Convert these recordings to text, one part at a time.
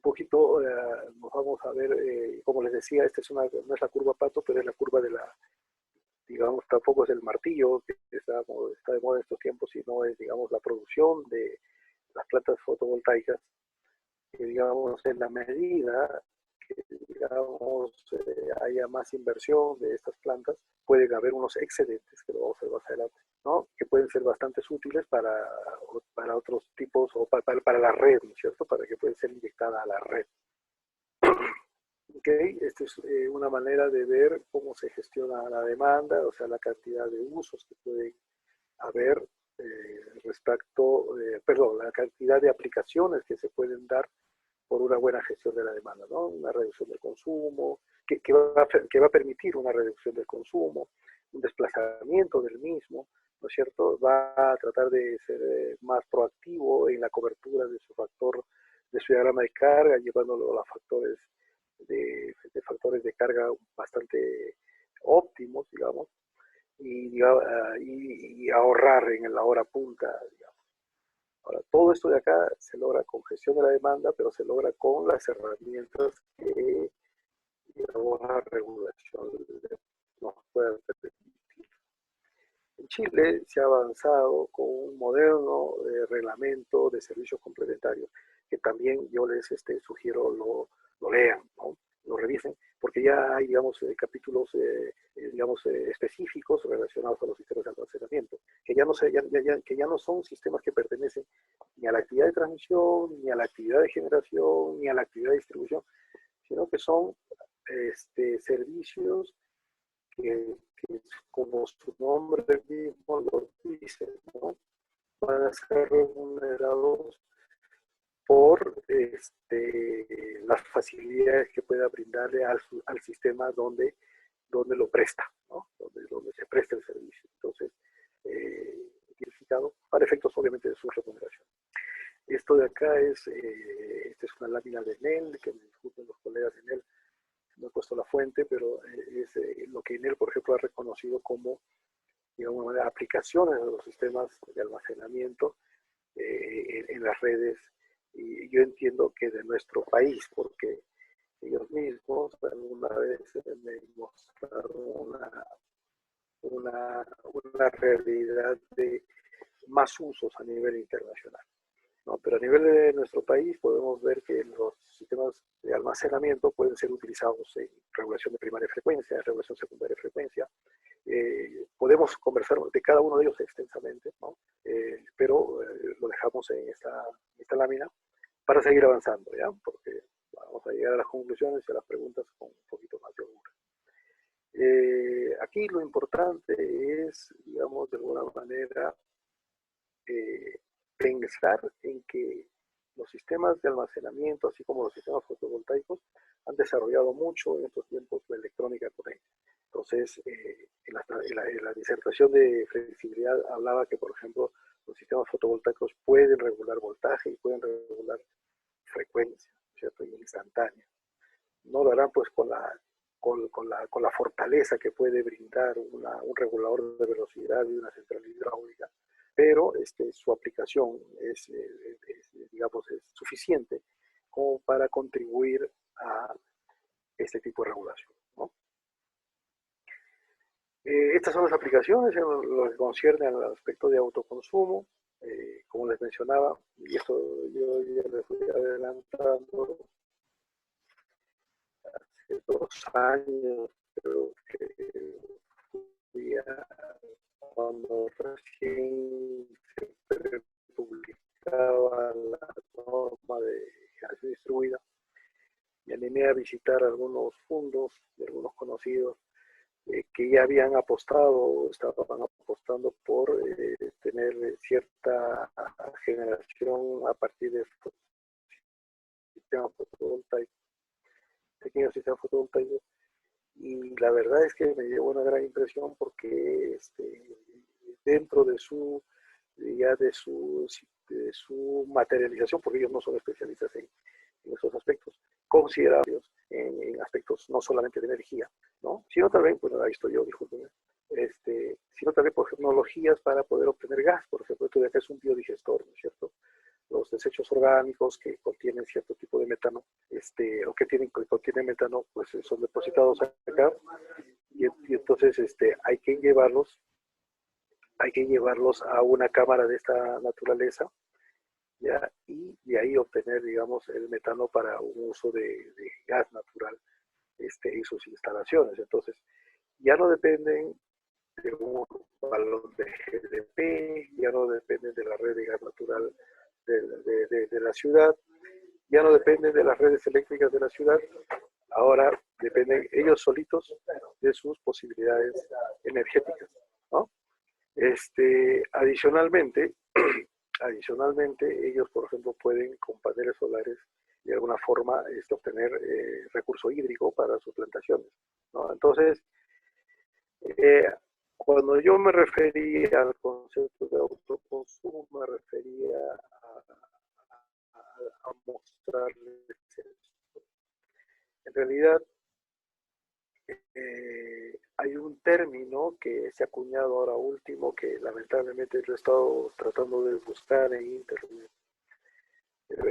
poquito nos vamos a ver, como les decía, esta es no es la curva Pato, pero es la curva de la, digamos, tampoco es el martillo que está de moda en estos tiempos, sino es, digamos, la producción de las plantas fotovoltaicas, que, digamos, en la medida que, digamos, haya más inversión de estas plantas, pueden haber unos excedentes, que lo vamos a ver más adelante, ¿no? Que pueden ser bastante útiles para otros tipos, o para la red, ¿no es cierto? Para que pueden ser inyectadas a la red. Okay. Esta es una manera de ver cómo se gestiona la demanda, o sea, la cantidad de usos que pueden haber la cantidad de aplicaciones que se pueden dar por una buena gestión de la demanda, ¿no? Una reducción del consumo, que va a permitir una reducción del consumo, un desplazamiento del mismo, ¿no es cierto? Va a tratar de ser más proactivo en la cobertura de su diagrama de carga, llevándolo a factores factores de carga bastante óptimos, digamos, y ahorrar en la hora punta, digamos. Ahora, todo esto de acá se logra con gestión de la demanda, pero se logra con las herramientas que, digamos, la regulación nos puede permitir. En Chile se ha avanzado con un moderno reglamento de servicios complementarios, que también yo les sugiero lo lean, ¿no? Lo revisen, porque ya hay, digamos, capítulos, específicos relacionados a los sistemas de almacenamiento, que ya no son sistemas que pertenecen ni a la actividad de transmisión, ni a la actividad de generación, ni a la actividad de distribución, sino que son servicios que, como su nombre mismo lo dice, ¿no? Van a ser remunerados por las facilidades que pueda brindarle al sistema donde lo presta, ¿no? Donde se presta el servicio. Entonces, identificado para efectos obviamente de su remuneración. Esto de acá esta es una lámina de Enel, que me disculpen los colegas de Enel, no he puesto la fuente, pero es lo que Enel, por ejemplo, ha reconocido como, digamos, aplicaciones de los sistemas de almacenamiento en las redes, y yo entiendo que de nuestro país, porque ellos mismos alguna vez me mostraron una realidad de más usos a nivel internacional, ¿no? Pero a nivel de nuestro país podemos ver que los sistemas de almacenamiento pueden ser utilizados en regulación de primaria frecuencia, regulación secundaria frecuencia. Podemos conversar de cada uno de ellos extensamente, ¿no? Pero lo dejamos en esta lámina para seguir avanzando, ¿ya? Porque vamos a llegar a las conclusiones y a las preguntas con un poquito más de holgura. Aquí lo importante es, digamos, de alguna manera, pensar en que los sistemas de almacenamiento, así como los sistemas fotovoltaicos, han desarrollado mucho en estos tiempos la electrónica potente. Entonces, en la disertación de flexibilidad hablaba que, por ejemplo, los sistemas fotovoltaicos pueden regular voltaje y pueden regular frecuencia, ¿cierto? Y instantánea. No lo harán pues con la fortaleza que puede brindar un regulador de velocidad y una central hidráulica, pero su aplicación digamos, es suficiente como para contribuir a este tipo de regulación, ¿no? Estas son las aplicaciones en lo que concierne al aspecto de autoconsumo, como les mencionaba, y esto yo ya les voy adelantando. Hace 2 años creo que cuando recién se publicaba la norma de generación distribuida, me animé a visitar algunos fondos de algunos conocidos que ya habían apostado, estaban apostando por tener cierta generación a partir de sistemas fotovoltaicos, pequeños sistemas fotovoltaicos, y la verdad es que me llevó una gran impresión porque dentro de su materialización, porque ellos no son especialistas en esos aspectos, considerables en aspectos no solamente de energía, ¿no? Sino también, bueno, ahí estoy yo, discúlpenme, sino también por tecnologías para poder obtener gas. Por ejemplo, esto de acá es un biodigestor, ¿no es cierto? Los desechos orgánicos que contienen tienen cierto tipo de metano, o que contienen metano, pues son depositados acá, y entonces hay que llevarlos a una cámara de esta naturaleza, ¿ya? Y de ahí obtener, digamos, el metano para un uso de gas natural en sus instalaciones. Entonces, ya no dependen de un balón de GDP, ya no dependen de la red de gas natural de la ciudad, ya no dependen de las redes eléctricas de la ciudad, ahora dependen ellos solitos de sus posibilidades energéticas, ¿no? Adicionalmente, ellos, por ejemplo, pueden con paneles solares de alguna forma obtener recurso hídrico para sus plantaciones, ¿no? Entonces, eh, cuando yo me refería al concepto de autoconsumo, me refería a mostrarles esto. En realidad, hay un término que se ha acuñado ahora último, que lamentablemente lo he estado tratando de buscar en internet.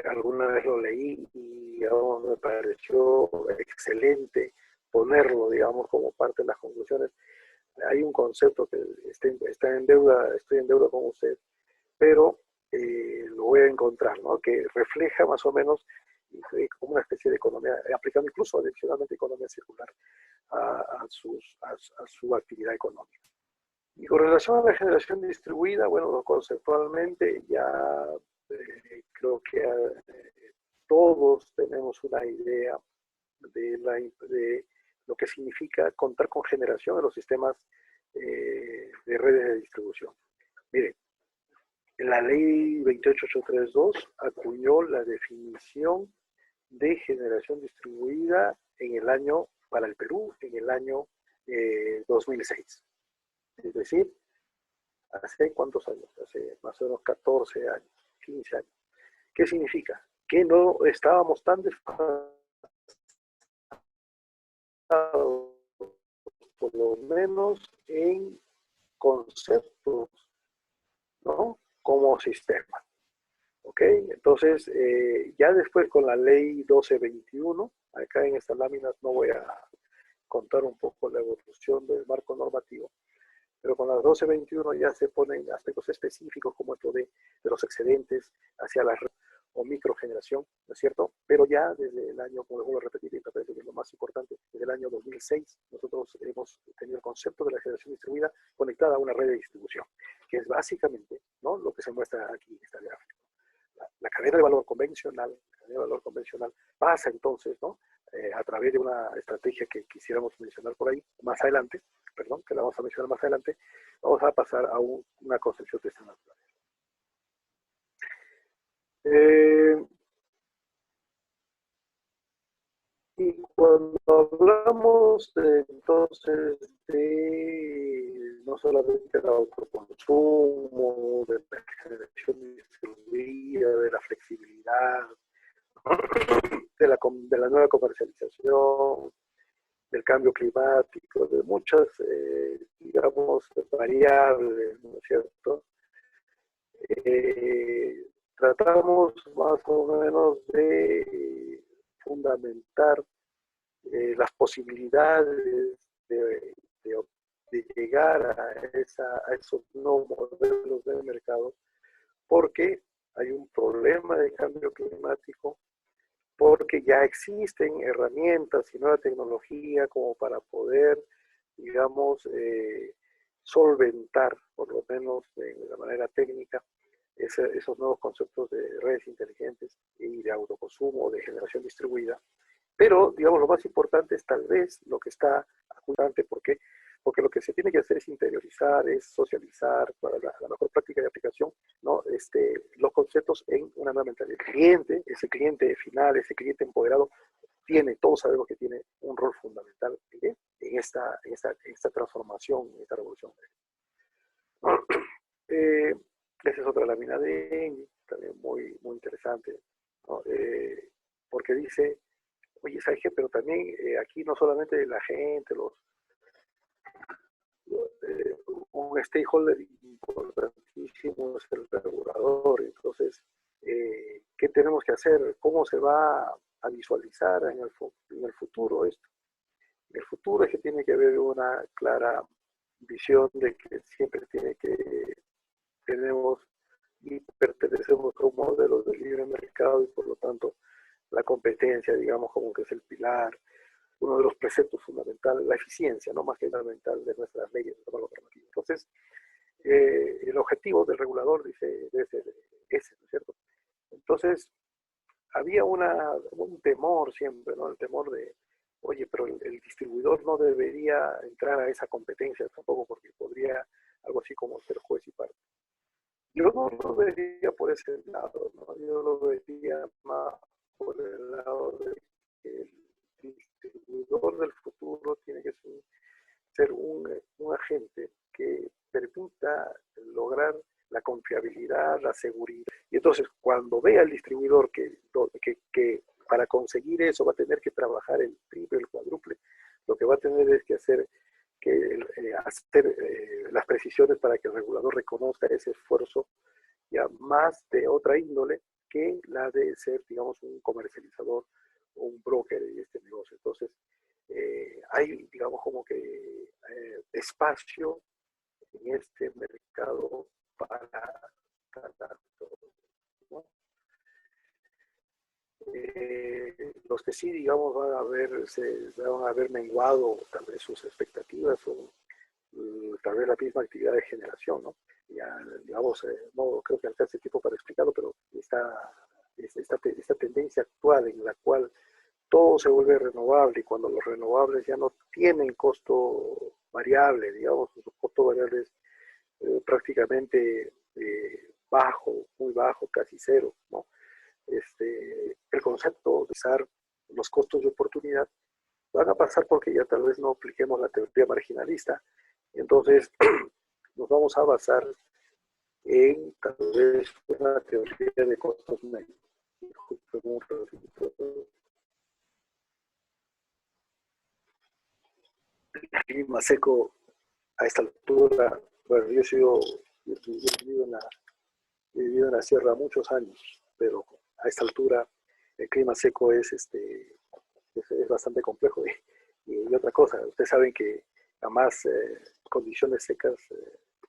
Alguna vez lo leí y me pareció excelente ponerlo, digamos, como parte de las conclusiones. Hay un concepto que está en deuda, estoy en deuda con usted, pero lo voy a encontrar, ¿no? Que refleja más o menos como una especie de economía, aplicando incluso adicionalmente economía circular a su actividad económica. Y con relación a la generación distribuida, bueno, conceptualmente ya creo que todos tenemos una idea de lo que significa contar con generación en los sistemas de redes de distribución. Miren, la ley 28832 acuñó la definición de generación distribuida en el año, para el Perú, en el año 2006. Es decir, ¿hace cuántos años? Hace más o menos 14 años, 15 años. ¿Qué significa? Que no estábamos tan desfasados, por lo menos en conceptos, ¿no? Como sistema. ¿Ok? Entonces, ya después con la ley 1221, acá en estas láminas no voy a contar un poco la evolución del marco normativo, pero con las 1221 ya se ponen aspectos específicos como esto de los excedentes hacia la red o microgeneración, ¿no es cierto? Pero ya desde el año, como les vuelvo a repetir, y me parece que es lo más importante, desde el año 2006 nosotros hemos tenido el concepto de la generación distribuida conectada a una red de distribución, que es básicamente, ¿no?, lo que se muestra aquí en esta gráfica. La cadena de valor convencional, pasa entonces, ¿no?, a través de una estrategia que quisiéramos mencionar por ahí más adelante, perdón, que la vamos a mencionar más adelante, vamos a pasar a una concepción de esta naturaleza. Y cuando hablamos entonces de no solamente del autoconsumo, de la generación distribuida, de la flexibilidad, de la nueva comercialización, del cambio climático, de muchas, digamos, variables, ¿no es cierto? Tratamos más o menos de fundamentar las posibilidades de llegar a esos nuevos modelos de mercado, porque hay un problema de cambio climático, porque ya existen herramientas y nueva tecnología como para poder, digamos, solventar, por lo menos de la manera técnica, esos nuevos conceptos de redes inteligentes y de autoconsumo, de generación distribuida. Pero, digamos, lo más importante es tal vez lo que está acuntante. ¿Por qué? Porque lo que se tiene que hacer es interiorizar, es socializar para la mejor práctica de aplicación, ¿no? Los conceptos en una nueva mentalidad. El cliente, ese cliente final, ese cliente empoderado, todos sabemos que tiene un rol fundamental en esta transformación, en esta revolución. Esa es otra lámina de Engie, también muy, muy interesante, ¿no? Porque dice, oye, ¿sabes qué? Pero también aquí no solamente la gente, un stakeholder importantísimo es el regulador. Entonces, ¿Qué tenemos que hacer? ¿Cómo se va a visualizar en el futuro esto? En el futuro es que tiene que haber una clara visión de que siempre tiene que tenemos y pertenecemos a un modelo de libre mercado y por lo tanto la competencia, digamos, como que es el pilar, uno de los preceptos fundamentales, la eficiencia, no más que fundamental de nuestras leyes, de la normativa. Entonces, el objetivo del regulador dice, debe ser ese, ¿no es cierto? Entonces, había un temor siempre, ¿no? El temor de, oye, pero el distribuidor no debería entrar a esa competencia tampoco porque podría algo así como ser juez y parte. Yo no lo vería por ese lado, ¿no? Yo lo vería más por el lado de que el distribuidor del futuro tiene que ser un agente que permita lograr la confiabilidad, la seguridad. Y entonces, cuando vea el distribuidor que para conseguir eso va a tener que trabajar el triple, el cuádruple, lo que va a tener es que hacer las precisiones para que el regulador reconozca ese esfuerzo ya más de otra índole que la de ser, digamos, un comercializador o un broker de este negocio. Entonces, hay, digamos, como que espacio en este mercado para todos, ¿no? Los que sí, digamos, van a haber menguado tal vez sus expectativas o tal vez la misma actividad de generación, ¿no? Ya, digamos, no creo que alcance tiempo para explicarlo, pero esta tendencia actual en la cual todo se vuelve renovable y cuando los renovables ya no tienen costo variable, digamos, su costo variable es prácticamente bajo, muy bajo, casi cero, ¿no? El concepto de usar los costos de oportunidad van a pasar porque ya tal vez no apliquemos la teoría marginalista. Entonces, nos vamos a basar en tal vez una teoría de costos medios. El clima seco a esta altura, bueno, yo he vivido en la sierra muchos años, pero a esta altura el clima seco es bastante complejo. Y otra cosa, ustedes saben que a más condiciones secas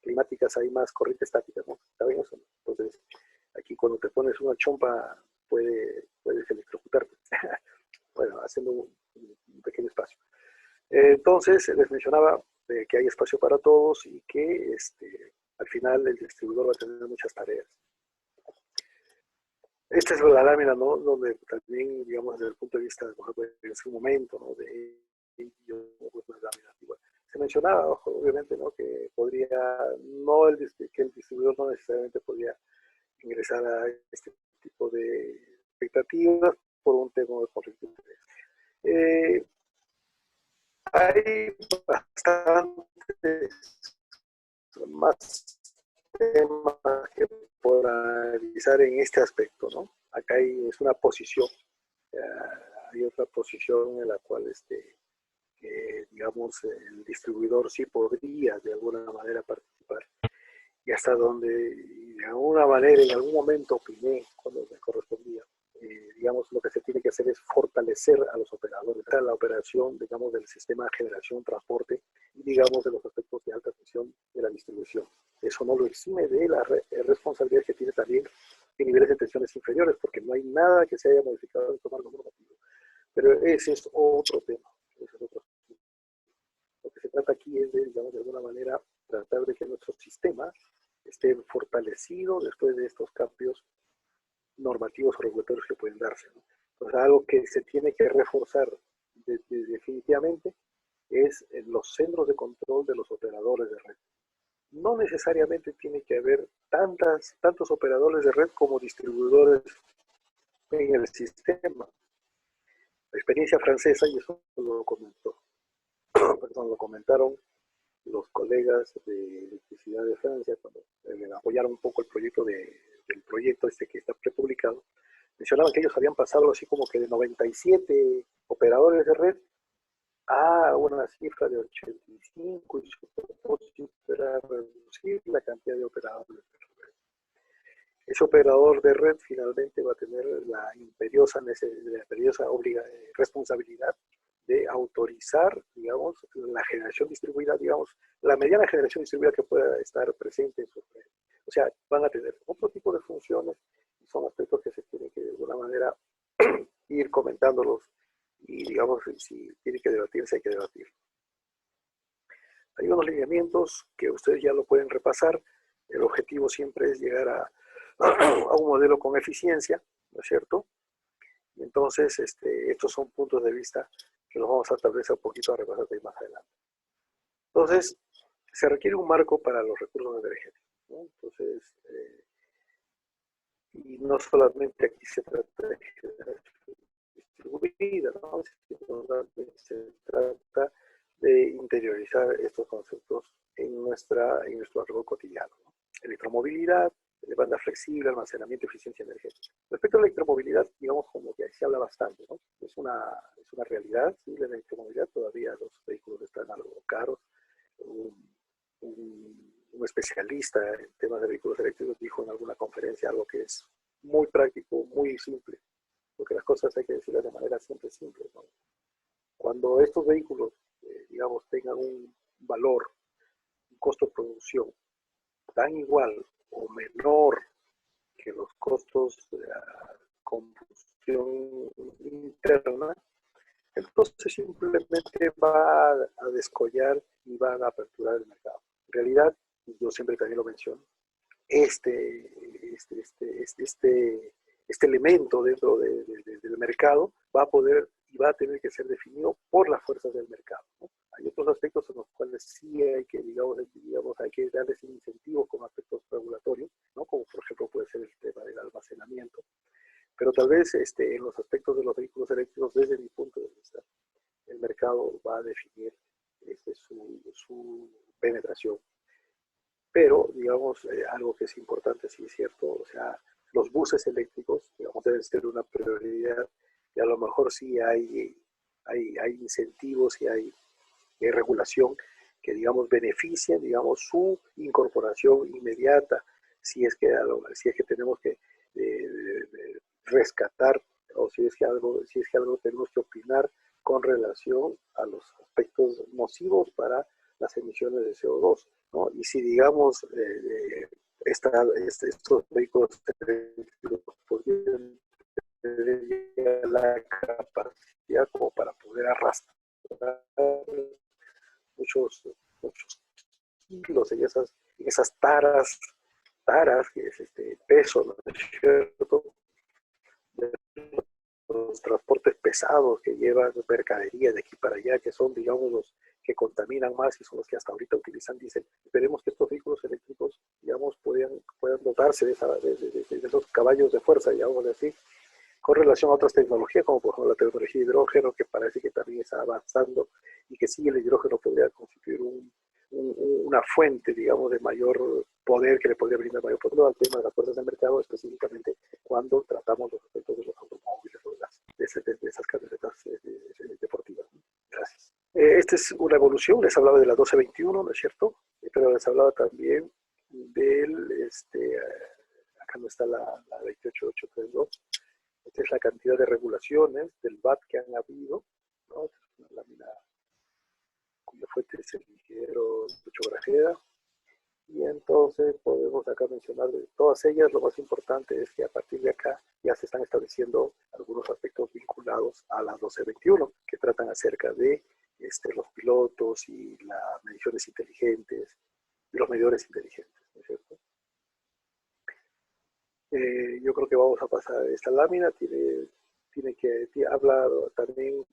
climáticas hay más corriente estática, ¿no? ¿Saben eso? Entonces, aquí cuando te pones una chompa puedes electrocutarte, bueno, haciendo un pequeño espacio. Entonces, les mencionaba que hay espacio para todos y que al final el distribuidor va a tener muchas tareas. Esta es la lámina, ¿no? Donde también, digamos, desde el punto de vista, por ejemplo, en su momento, ¿no? Pues, una lámina igual. Se mencionaba, obviamente, ¿no? Que que el distribuidor no necesariamente podía ingresar a este tipo de expectativas por un tema de conflicto de interés. Hay bastantes más temas que por analizar en este aspecto, ¿no? Acá es una posición, hay otra posición en la cual digamos, el distribuidor sí podría de alguna manera participar y hasta donde de alguna manera en algún momento opiné cuando me correspondía. Digamos, lo que se tiene que hacer es fortalecer a los operadores, a la operación, digamos, del sistema de generación, transporte y, digamos, de los aspectos de alta tensión de la distribución. Eso no lo exime de la responsabilidad que tiene también en niveles de tensiones inferiores, porque no hay nada que se haya modificado en tomar lo normativo. Pero ese es otro tema. Lo que se trata aquí es de, digamos, de alguna manera, tratar de que nuestro sistema esté fortalecido después de estos cambios normativos o regulatorios que pueden darse, ¿no? Entonces, algo que se tiene que reforzar definitivamente es los centros de control de los operadores de red. No necesariamente tiene que haber tantos operadores de red como distribuidores en el sistema. La experiencia francesa, y eso lo comentaron los colegas de electricidad de Francia cuando apoyaron un poco el proyecto del proyecto que está prepublicado, mencionaban que ellos habían pasado así como que de 97 operadores de red a una cifra de 85 y su propósito era reducir la cantidad de operadores de red. Ese operador de red finalmente va a tener la imperiosa responsabilidad de autorizar, digamos, la generación distribuida, digamos, la mediana generación distribuida que pueda estar presente en su red. O sea, van a tener otro tipo de funciones y son aspectos que se tienen que, de alguna manera, ir comentándolos y, digamos, si tiene que debatirse, hay que debatir. Hay unos lineamientos que ustedes ya lo pueden repasar. El objetivo siempre es llegar a un modelo con eficiencia, ¿no es cierto? Y entonces, estos son puntos de vista que los vamos a tal vez un poquito a repasar más adelante. Entonces, se requiere un marco para los recursos energéticos, ¿no? Entonces, y no solamente aquí se trata de generación distribuida, ¿no? Se trata de interiorizar estos conceptos en nuestro arreglo cotidiano, ¿no? Electromovilidad, banda flexible, almacenamiento y eficiencia energética. Respecto a la electromovilidad, digamos como que se habla bastante, ¿no? Es una realidad, ¿sí? La electromovilidad, todavía los vehículos están algo caros. Un especialista en temas de vehículos eléctricos dijo en alguna conferencia algo que es muy práctico, muy simple, porque las cosas hay que decirlas de manera simple, ¿no? Cuando estos vehículos, digamos, tengan un valor, un costo de producción tan igual o menor que los costos de la combustión interna, entonces simplemente va a descollar y van a aperturar el mercado. En realidad, yo siempre también lo menciono, este elemento dentro del mercado va a poder y va a tener que ser definido por las fuerzas del mercado, ¿no? Hay otros aspectos en los cuales sí hay que, digamos hay que darles incentivos con aspectos regulatorios, ¿no? Como por ejemplo puede ser el tema del almacenamiento, pero tal vez en los aspectos de los vehículos eléctricos, desde mi punto de vista, el mercado va a definir su penetración. Pero, digamos, algo que es importante, sí es cierto, o sea, los buses eléctricos, digamos, deben ser una prioridad y a lo mejor sí hay incentivos y hay regulación que, digamos, beneficien, digamos, su incorporación inmediata, si es que tenemos que rescatar o si es que algo tenemos que opinar con relación a los aspectos nocivos para las emisiones de CO2, ¿no? Y si, digamos, estos vehículos podrían tener la capacidad como para poder arrastrar muchos kilos en esas taras, que es peso, ¿no es cierto? Los transportes pesados que llevan mercadería de aquí para allá, que son, digamos, los que contaminan más y son los que hasta ahorita utilizan diésel. Esperemos que estos vehículos eléctricos, digamos, puedan dotarse de esos caballos de fuerza, digamos así, con relación a otras tecnologías, como por ejemplo la tecnología de hidrógeno, que parece que también está avanzando y que sí, el hidrógeno podría constituir una fuente, digamos, de mayor poder, que le podría brindar mayor poder al tema de las fuerzas del mercado, específicamente cuando tratamos los aspectos de los automóviles o de esas camionetas deportivas. Gracias. Esta es una evolución, les hablaba de la 1221, ¿no es cierto? Pero les hablaba también del, acá no está la 28832, esta es la cantidad de regulaciones del VAT que han habido, ¿no? Es una lámina cuya fuente es el ingeniero Lucho Grajeda. Y entonces podemos acá mencionar de todas ellas, lo más importante es que a partir de acá ya se están estableciendo algunos aspectos vinculados a la 1221, que tratan acerca de los pilotos y las mediciones inteligentes y los medidores inteligentes, ¿no es cierto? Yo creo que vamos a pasar esta lámina, habla también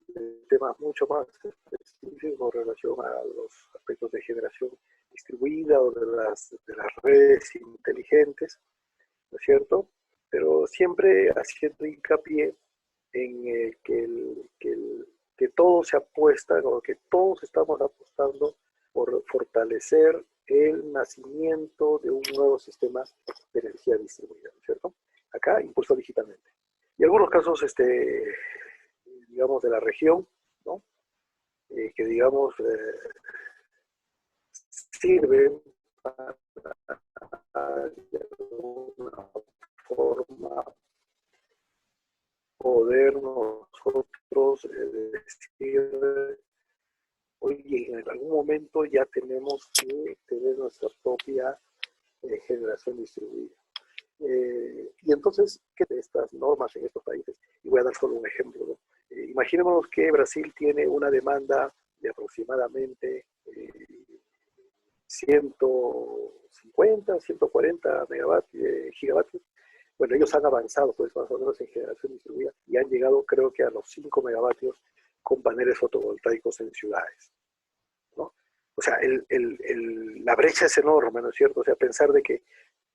de temas mucho más específicos con relación a los aspectos de generación distribuida o de las redes inteligentes, ¿no es cierto? Pero siempre haciendo hincapié en que todo se apuesta, o que todos estamos apostando por fortalecer el nacimiento de un nuevo sistema de energía distribuida, ¿no es cierto? Acá, impulso digitalmente. Y algunos casos, digamos, de la región, ¿no? Que, digamos, sirven de alguna forma poder nosotros decir, oye, en algún momento ya tenemos que tener nuestra propia generación distribuida. Y entonces, ¿qué de estas normas en estos países? Y voy a dar solo un ejemplo, ¿no? Imaginémonos que Brasil tiene una demanda de aproximadamente 150, 140 gigavatios. Bueno, ellos han avanzado, pues, más o menos en generación distribuida y han llegado, creo que, a los 5 megavatios con paneles fotovoltaicos en ciudades, ¿no? O sea, la brecha es enorme, ¿no es cierto? O sea, pensar de que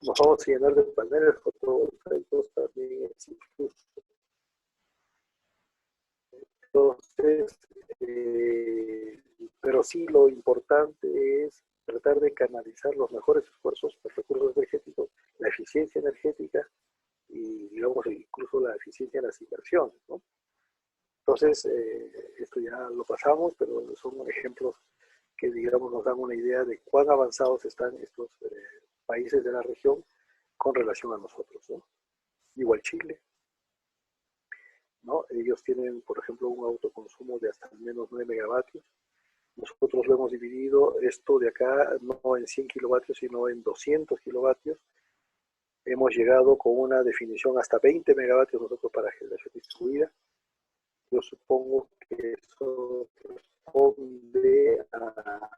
nos vamos a llenar de paneles fotovoltaicos también es injusto. Entonces, pero sí lo importante es tratar de canalizar los mejores esfuerzos por recursos energéticos, la eficiencia energética y, digamos, incluso la eficiencia en las inversiones, ¿no? Entonces, esto ya lo pasamos, pero son ejemplos que, digamos, nos dan una idea de cuán avanzados están estos países de la región con relación a nosotros, ¿no? Igual Chile, ¿no? Ellos tienen, por ejemplo, un autoconsumo de hasta al menos 9 megavatios. Nosotros lo hemos dividido esto de acá no en 100 kilovatios, sino en 200 kilovatios. Hemos llegado con una definición hasta 20 megavatios nosotros para generación distribuida. Yo supongo que eso responde a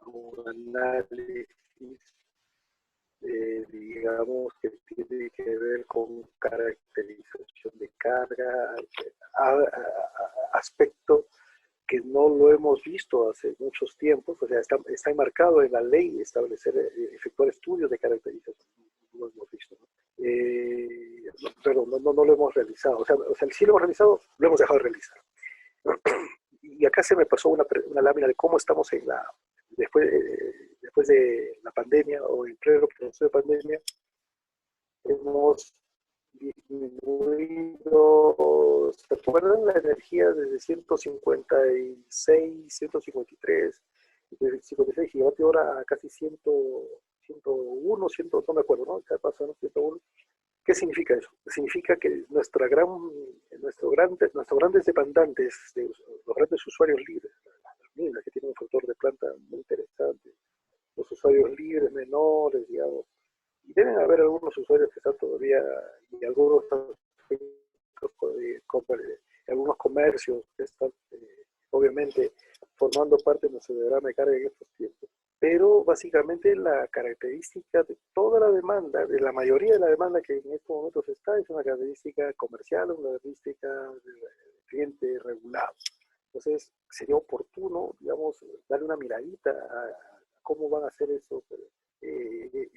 un análisis, digamos, que tiene que ver con caracterización de carga, aspecto que no lo hemos visto hace muchos tiempos, o sea, está enmarcado en la ley establecer, efectuar estudios de caracterización, no lo hemos visto, ¿no? Pero no lo hemos realizado, o sea, sí lo hemos realizado, lo hemos dejado de realizar. Y acá se me pasó una lámina de cómo estamos después de la pandemia o en pleno proceso de pandemia, hemos disminuido, ¿se acuerdan? La energía desde 156, 153, 56 gigavatios hora a casi 101, 100, no me acuerdo, ¿no? Acá pasó, ¿no? 101. ¿Qué significa eso? Significa que nuestros grandes demandantes, los grandes usuarios libres, las minas que tienen un factor de planta muy interesante, los usuarios libres menores, digamos, y deben haber algunos usuarios que están todavía, y algunos comercios que están, obviamente, formando parte de nuestro diagrama de carga en estos tiempos. Pero básicamente la característica de toda la demanda, de la mayoría de la demanda que en estos momentos está, es una característica comercial, una característica del cliente regulado. Entonces, sería oportuno, digamos, darle una miradita a cómo van a hacer eso. Este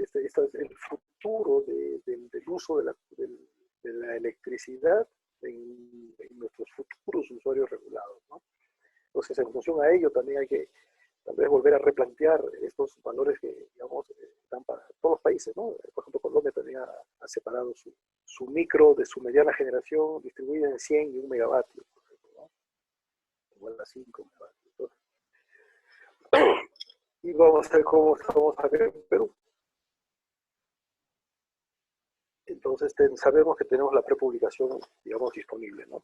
es el futuro del uso de la electricidad en nuestros futuros usuarios regulados, ¿no? Entonces, en función a ello, también hay que tal vez volver a replantear estos valores que, digamos, están para todos los países, ¿no? Por ejemplo, Colombia también ha separado su micro de su mediana generación distribuida en 100 y 1 megavatio, por ejemplo, ¿no? Igual a 5 megavatios. Entonces, y vamos a ver cómo estamos acá en Perú. Entonces, sabemos que tenemos la prepublicación, digamos, disponible, ¿no?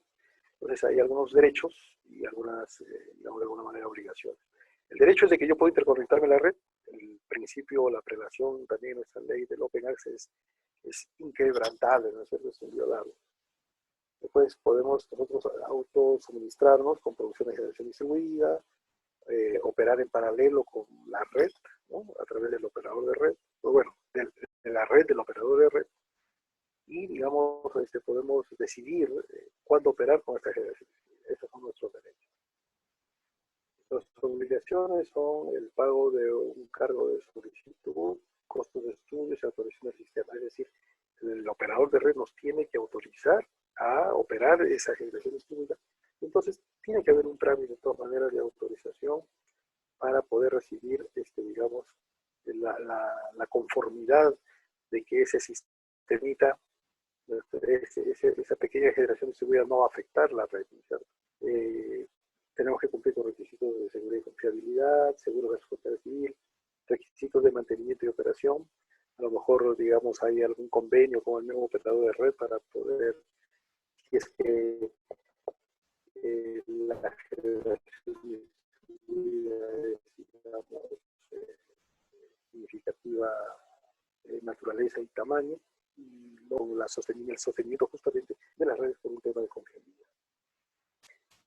Entonces, hay algunos derechos y algunas, digamos, de alguna manera, obligaciones. El derecho es de que yo puedo interconectarme a la red. El principio o la prelación también en esta ley del Open Access es inquebrantable, ¿no es cierto? Es inviolable. Después podemos nosotros autosuministrarnos con producción de generación distribuida, operar en paralelo con la red, ¿no? A través del operador de red, o bueno, de la red del operador de red, y digamos, podemos decidir cuándo operar con esta generación. Esos son nuestros derechos. Nuestras obligaciones son el pago de un cargo de solicitud, costos de estudios y autorización del sistema. Es decir, el operador de red nos tiene que autorizar a operar esa generación distribuida. Entonces, tiene que haber un trámite de todas maneras de autorización para poder recibir, digamos, la conformidad de que ese sistemita, esa pequeña generación distribuida no va a afectar la red, ¿cierto? Tenemos que cumplir con requisitos requisitos de seguridad y confiabilidad, seguro de responsabilidad civil, requisitos de mantenimiento y operación. A lo mejor, digamos, hay algún convenio con el mismo operador de red para poder, si es que la generación es, digamos, significativa naturaleza y tamaño, y luego el sostenimiento justamente de las redes por un tema de confiabilidad.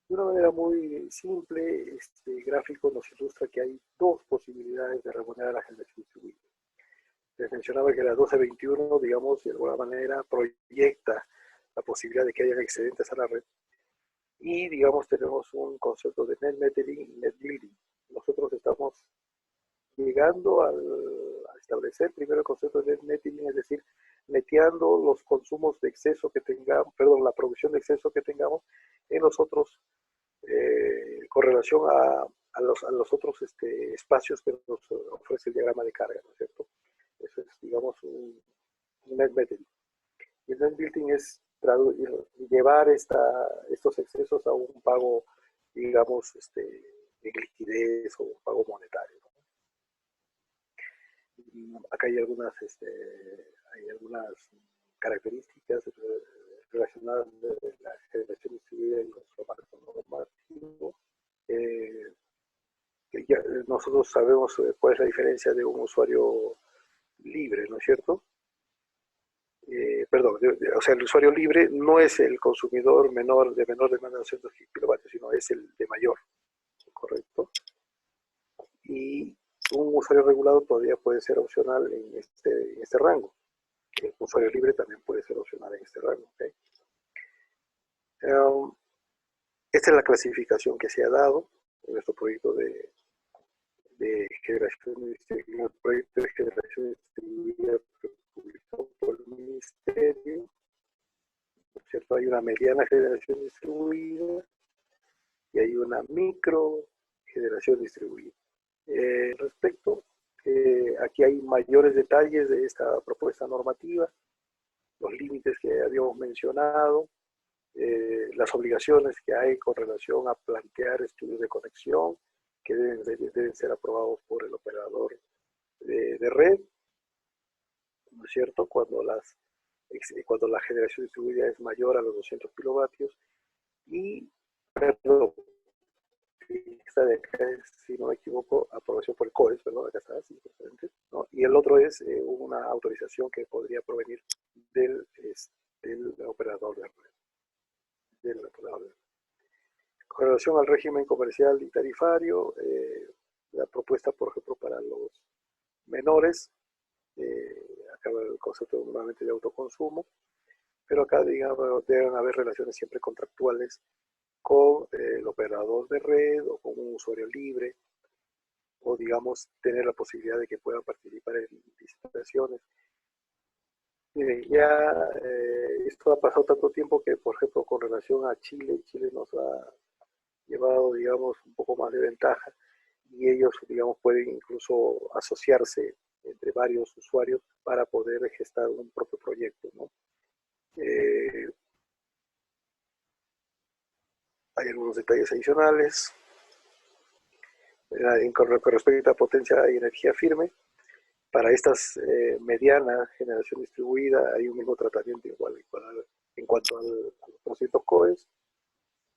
De una manera muy simple, este gráfico nos ilustra que hay dos posibilidades de reponer a la generación distribuida. Les mencionaba que la 1221, digamos, de alguna manera proyecta la posibilidad de que haya excedentes a la red. Y, digamos, tenemos un concepto de net metering y net building. Nosotros estamos llegando a establecer primero el concepto de net metering, es decir, neteando los consumos de exceso que tengamos, perdón, la producción de exceso que tengamos en los otros, con relación a los otros espacios que nos ofrece el diagrama de carga, ¿no es cierto? Eso es, digamos, un net metering. Y el net building es llevar estos excesos a un pago, digamos, de liquidez o un pago monetario, ¿no? Acá hay algunas características relacionadas de la generación distribuida en nuestro marco normativo. Nosotros sabemos cuál es la diferencia de un usuario libre, ¿no es cierto? Perdón, o sea, el usuario libre no es el consumidor de menor demanda de 200 kilovatios, sino es el de mayor, ¿correcto? Y un usuario regulado todavía puede ser opcional en este rango. El usuario libre también puede ser opcional en este rango, ¿okay? Esta es la clasificación que se ha dado en nuestro proyecto de generación distribuida, el proyecto de generación distribuida publicado por el Ministerio, ¿no es cierto? Hay una mediana generación distribuida y hay una micro generación distribuida. Respecto, aquí hay mayores detalles de esta propuesta normativa, los límites que habíamos mencionado, las obligaciones que hay con relación a plantear estudios de conexión que deben ser aprobados por el operador de red, ¿no es cierto? Cuando la generación distribuida es mayor a los 200 kilovatios y, perdón, esta de acá es, si no me equivoco, aprobación por el COES, perdón, acá está, sí, ¿no? Y el otro es una autorización que podría provenir del operador de red. Con relación al régimen comercial y tarifario, la propuesta, por ejemplo, para los menores, acá el concepto nuevamente de autoconsumo, pero acá, digamos, deben haber relaciones siempre contractuales con el operador de red o con un usuario libre, o, digamos, tener la posibilidad de que puedan participar en licitaciones. Miren, ya esto ha pasado tanto tiempo que, por ejemplo, con relación a Chile nos ha llevado, digamos, un poco más de ventaja, y ellos, digamos, pueden incluso asociarse entre varios usuarios para poder gestar un propio proyecto, ¿no? Hay algunos detalles adicionales. Con respecto a potencia y energía firme, para estas mediana generación distribuida hay un mismo tratamiento igual en cuanto a los porcientos COES,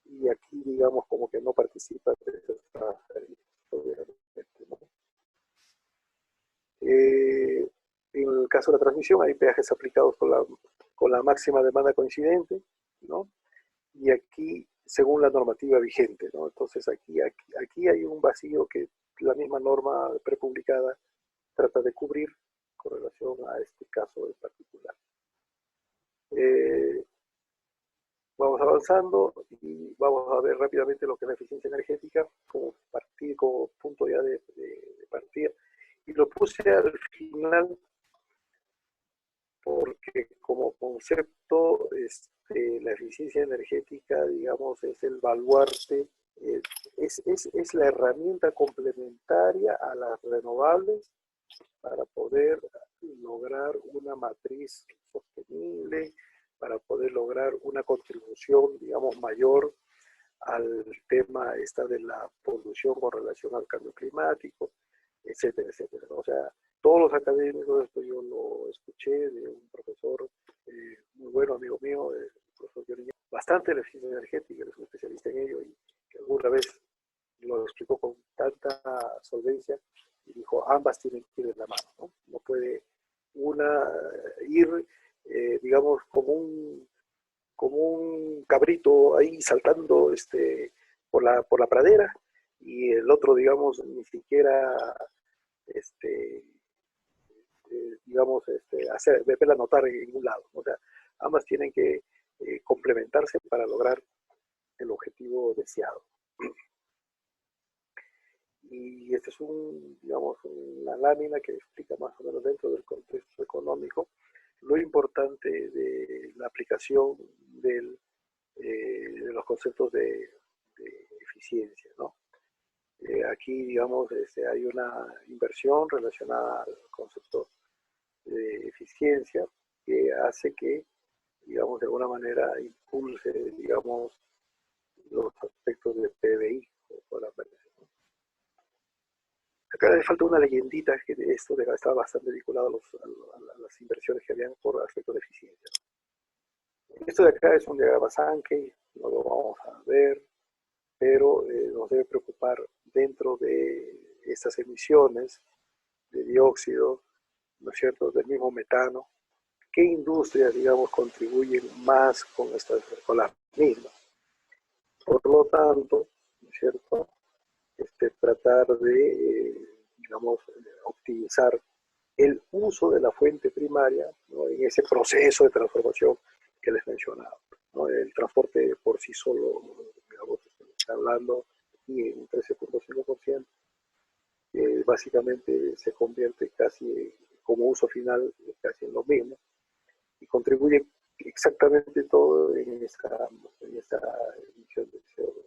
y aquí, digamos, como que no participa de esas obviamente, ¿no? En el caso de la transmisión hay peajes aplicados con la máxima demanda coincidente, ¿no? Y aquí, según la normativa vigente, ¿no? Entonces aquí hay un vacío que la misma norma prepublicada trata de cubrir con relación a este caso en particular. Vamos avanzando y vamos a ver rápidamente lo que es la eficiencia energética como punto ya de partida. Y lo puse al final porque como concepto la eficiencia energética, digamos, es el baluarte, es la herramienta complementaria a las renovables para poder lograr una matriz sostenible, para poder lograr una contribución, digamos, mayor al tema de la polución con relación al cambio climático, etcétera, etcétera. O sea, todos los académicos, esto yo lo escuché de un profesor muy bueno, amigo mío, el profesor Giorgio, bastante de la eficiencia energética, es un especialista en ello y que alguna vez lo explicó con tanta solvencia y dijo, ambas tienen que ir de la mano, ¿no? No puede una ir, digamos, como un cabrito ahí saltando por la pradera y el otro, digamos, ni siquiera, digamos, verla notar en ningún lado. O sea, ambas tienen que complementarse para lograr el objetivo deseado. Y este es digamos, una lámina que explica más o menos dentro del contexto económico lo importante de la aplicación de los conceptos de eficiencia, ¿no? Aquí, digamos, hay una inversión relacionada al concepto de eficiencia que hace que, digamos, de alguna manera impulse, digamos, los aspectos de PBI, por la Acá le falta una leyendita que esto estaba bastante vinculado a las inversiones que habían por aspectos de eficiencia. Esto de acá es un diagrama Sankey, no lo vamos a ver, pero nos debe preocupar dentro de estas emisiones de dióxido, ¿no es cierto?, del mismo metano, qué industrias, digamos, contribuyen más con las mismas. Por lo tanto, ¿no es cierto?, tratar de, digamos, optimizar el uso de la fuente primaria, ¿no?, en ese proceso de transformación que les mencionaba, ¿no? El transporte por sí solo, digamos, está hablando aquí en un 13.5%, básicamente se convierte casi como uso final casi en lo mismo y contribuye exactamente todo en esta emisión de CO2.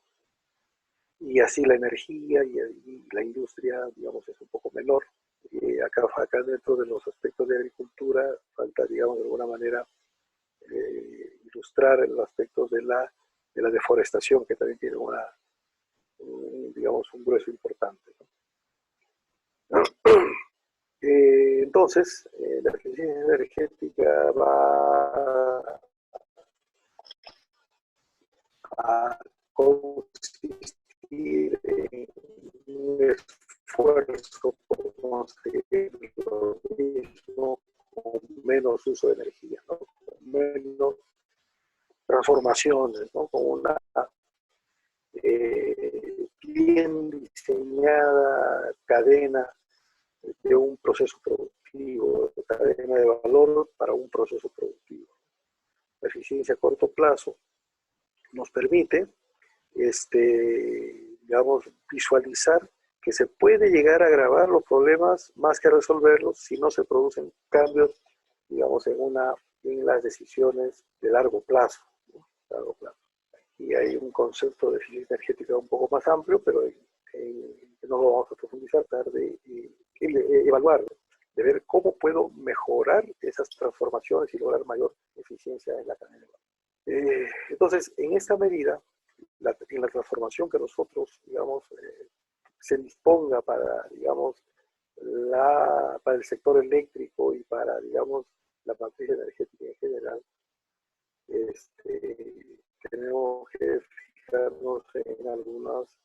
Y así la energía y la industria, digamos, es un poco menor. Acá dentro de los aspectos de agricultura falta, digamos, de alguna manera ilustrar los aspectos de la deforestación, que también tiene digamos, un grueso importante, ¿no? Entonces, la eficiencia energética va a consistir en un esfuerzo por conseguir lo mismo con menos uso de energía, ¿no?, con menos transformaciones, ¿no?, con una bien diseñada cadena de un proceso productivo, de cadena de valor para un proceso productivo. La eficiencia a corto plazo nos permite, digamos, visualizar que se puede llegar a agravar los problemas más que resolverlos si no se producen cambios, digamos, en las decisiones de largo plazo, ¿no? Largo plazo. Y hay un concepto de eficiencia energética un poco más amplio, pero no lo vamos a profundizar, tratar de evaluarlo, de ver cómo puedo mejorar esas transformaciones y lograr mayor eficiencia en la cadena de valor. Entonces, en esta medida, en la transformación que nosotros, digamos, se disponga para, digamos, para el sector eléctrico y para, digamos, la matriz energética en general, tenemos que fijarnos en algunos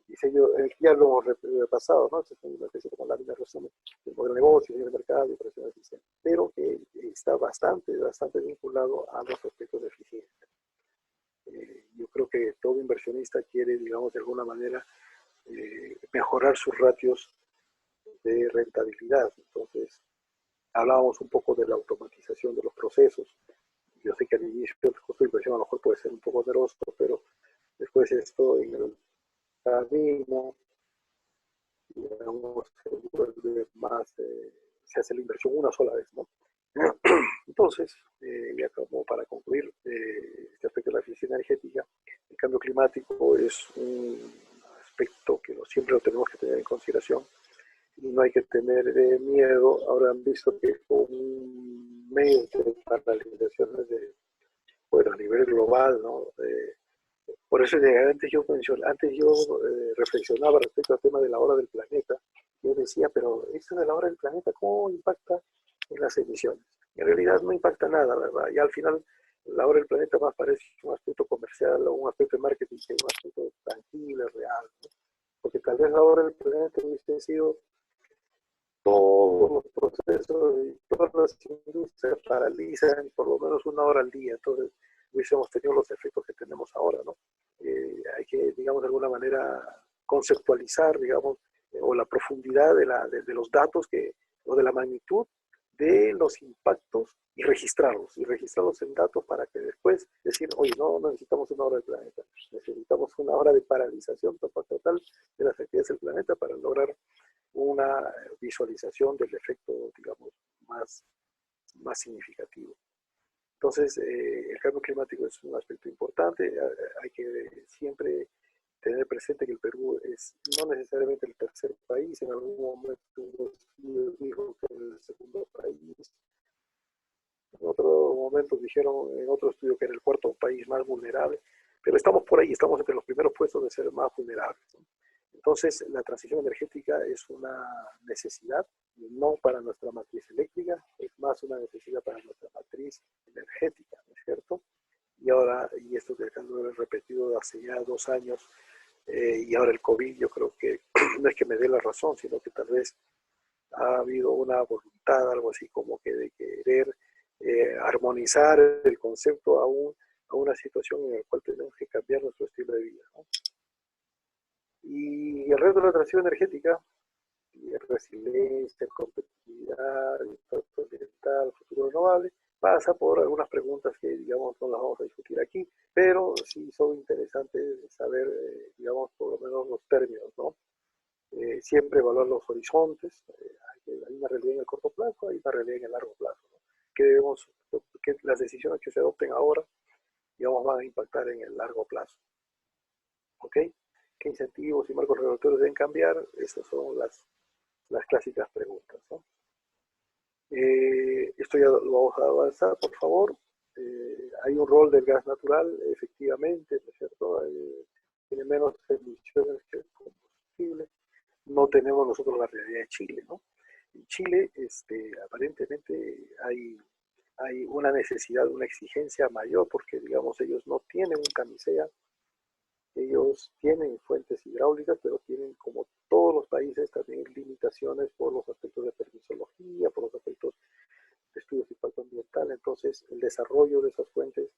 diseños, ya lo hemos repasado, ¿no? Es una especie como la línea resumen del modelo de negocio, del mercado y operación del sistema, pero que está bastante vinculado a los aspectos de eficiencia. Yo creo que todo inversionista quiere, digamos, de alguna manera mejorar sus ratios de rentabilidad. Entonces, hablábamos un poco de la automatización de los procesos. Yo sé que al inicio el costo de inversión a lo mejor puede ser un poco oneroso, pero después esto en el camino, digamos, se vuelve más, se hace la inversión una sola vez, ¿no? Entonces, ya como para concluir, este aspecto de la eficiencia energética, el cambio climático es un aspecto que siempre lo tenemos que tener en consideración y no hay que tener miedo. Ahora han visto que con un mes de paralizaciones bueno, a nivel global, ¿no? Por eso antes yo reflexionaba respecto al tema de la hora del planeta. Yo decía, pero esto de la hora del planeta, ¿cómo impacta en las emisiones? En realidad no impacta nada, ¿verdad? Y al final la hora del planeta más parece un aspecto comercial o un aspecto de marketing que un aspecto tangible, real, ¿no? Porque tal vez la hora del planeta hubiese sido todos los procesos y todas las industrias paralizan por lo menos una hora al día, entonces hubiésemos tenido los efectos que tenemos ahora, ¿no? Hay que, digamos, de alguna manera conceptualizar, digamos, o la profundidad de los datos o de la magnitud de los impactos y registrarlos en datos para que después decir, oye, no necesitamos una hora del planeta, necesitamos una hora de paralización total de las actividades del planeta para lograr una visualización del efecto, digamos, más significativo. Entonces, el cambio climático es un aspecto importante. Hay que siempre tener presente que el Perú es no necesariamente el tercer país, en algún momento dijo que era el segundo país. En otro momento dijeron, en otro estudio, que era el cuarto país más vulnerable, pero estamos por ahí, estamos entre los primeros puestos de ser más vulnerables, ¿no? Entonces, la transición energética es una necesidad, no para nuestra matriz eléctrica, es más una necesidad para nuestra matriz energética, ¿no es cierto? Y ahora, y esto que lo he repetido hace ya 2 años, y ahora el COVID, yo creo que no es que me dé la razón, sino que tal vez ha habido una voluntad, algo así como que de querer armonizar el concepto a una situación en la cual tenemos que cambiar nuestro estilo de vida, ¿no? Y el reto de la transición energética, y resiliencia, competitividad, impacto ambiental, futuro renovable, pasa por algunas preguntas que, digamos, no las vamos a discutir aquí, pero sí son interesantes saber, digamos, por lo menos los términos, ¿no? Siempre evaluar los horizontes, hay una realidad en el corto plazo, hay una realidad en el largo plazo, ¿no? Que las decisiones que se adopten ahora, digamos, van a impactar en el largo plazo, ¿ok? ¿Qué incentivos y marcos regulatorios deben cambiar? Esas son las clásicas preguntas, ¿no? Esto ya lo vamos a avanzar, por favor. Hay un rol del gas natural, efectivamente, ¿no es cierto? Tiene menos emisiones que el combustible. No tenemos nosotros la realidad de Chile, ¿no? En Chile, aparentemente hay una necesidad, una exigencia mayor, porque, digamos, ellos no tienen un camisea. Ellos tienen fuentes hidráulicas, pero tienen, como todos los países, también limitaciones por los aspectos de permisología, por los aspectos de estudios de impacto ambiental. Entonces, el desarrollo de esas fuentes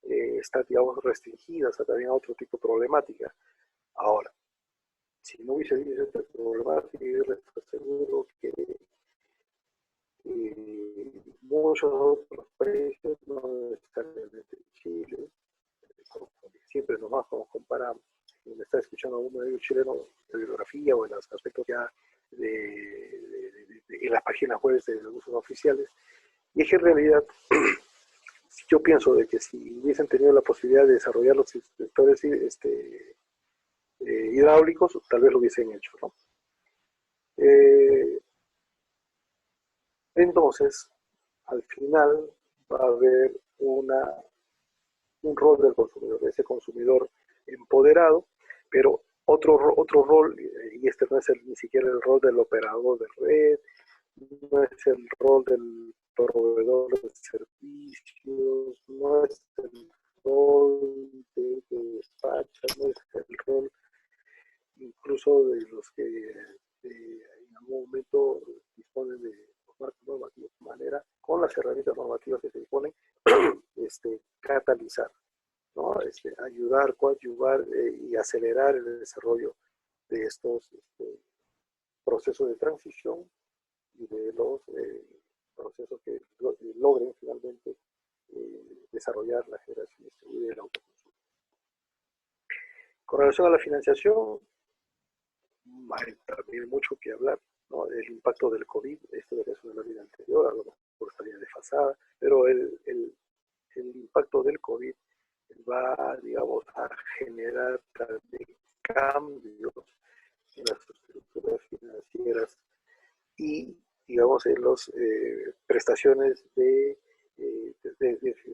está, digamos, restringidas también a otro tipo de problemática. Ahora, si no hubiese habido esta problemática, yo les aseguro que muchos otros países, no necesariamente Chile, siempre nomás nos comparamos, me está escuchando algún medio chileno de bibliografía o en los aspectos ya en las páginas web de los usos oficiales, y es que en realidad yo pienso de que si hubiesen tenido la posibilidad de desarrollar los sectores hidráulicos, tal vez lo hubiesen hecho, ¿no? Entonces, al final va a haber un rol del consumidor, ese consumidor empoderado, pero otro rol, y este no es ni siquiera el rol del operador de red, no es el rol del proveedor de servicios, no es el rol de despacho, no es el rol incluso de los que en algún momento disponen de los marcos normativos, de manera, con las herramientas normativas que se disponen, catalizar, ¿no? Ayudar, coadyuvar y acelerar el desarrollo de estos procesos de transición y de los procesos que logren finalmente desarrollar la generación distribuida y el autoconsumo. Con relación a la financiación, hay también mucho que hablar, ¿no? El impacto del COVID, esto de que es una vida anterior, a lo mejor estaría desfasada, pero el impacto del COVID va, digamos, a generar también cambios en las estructuras financieras y, digamos, en las prestaciones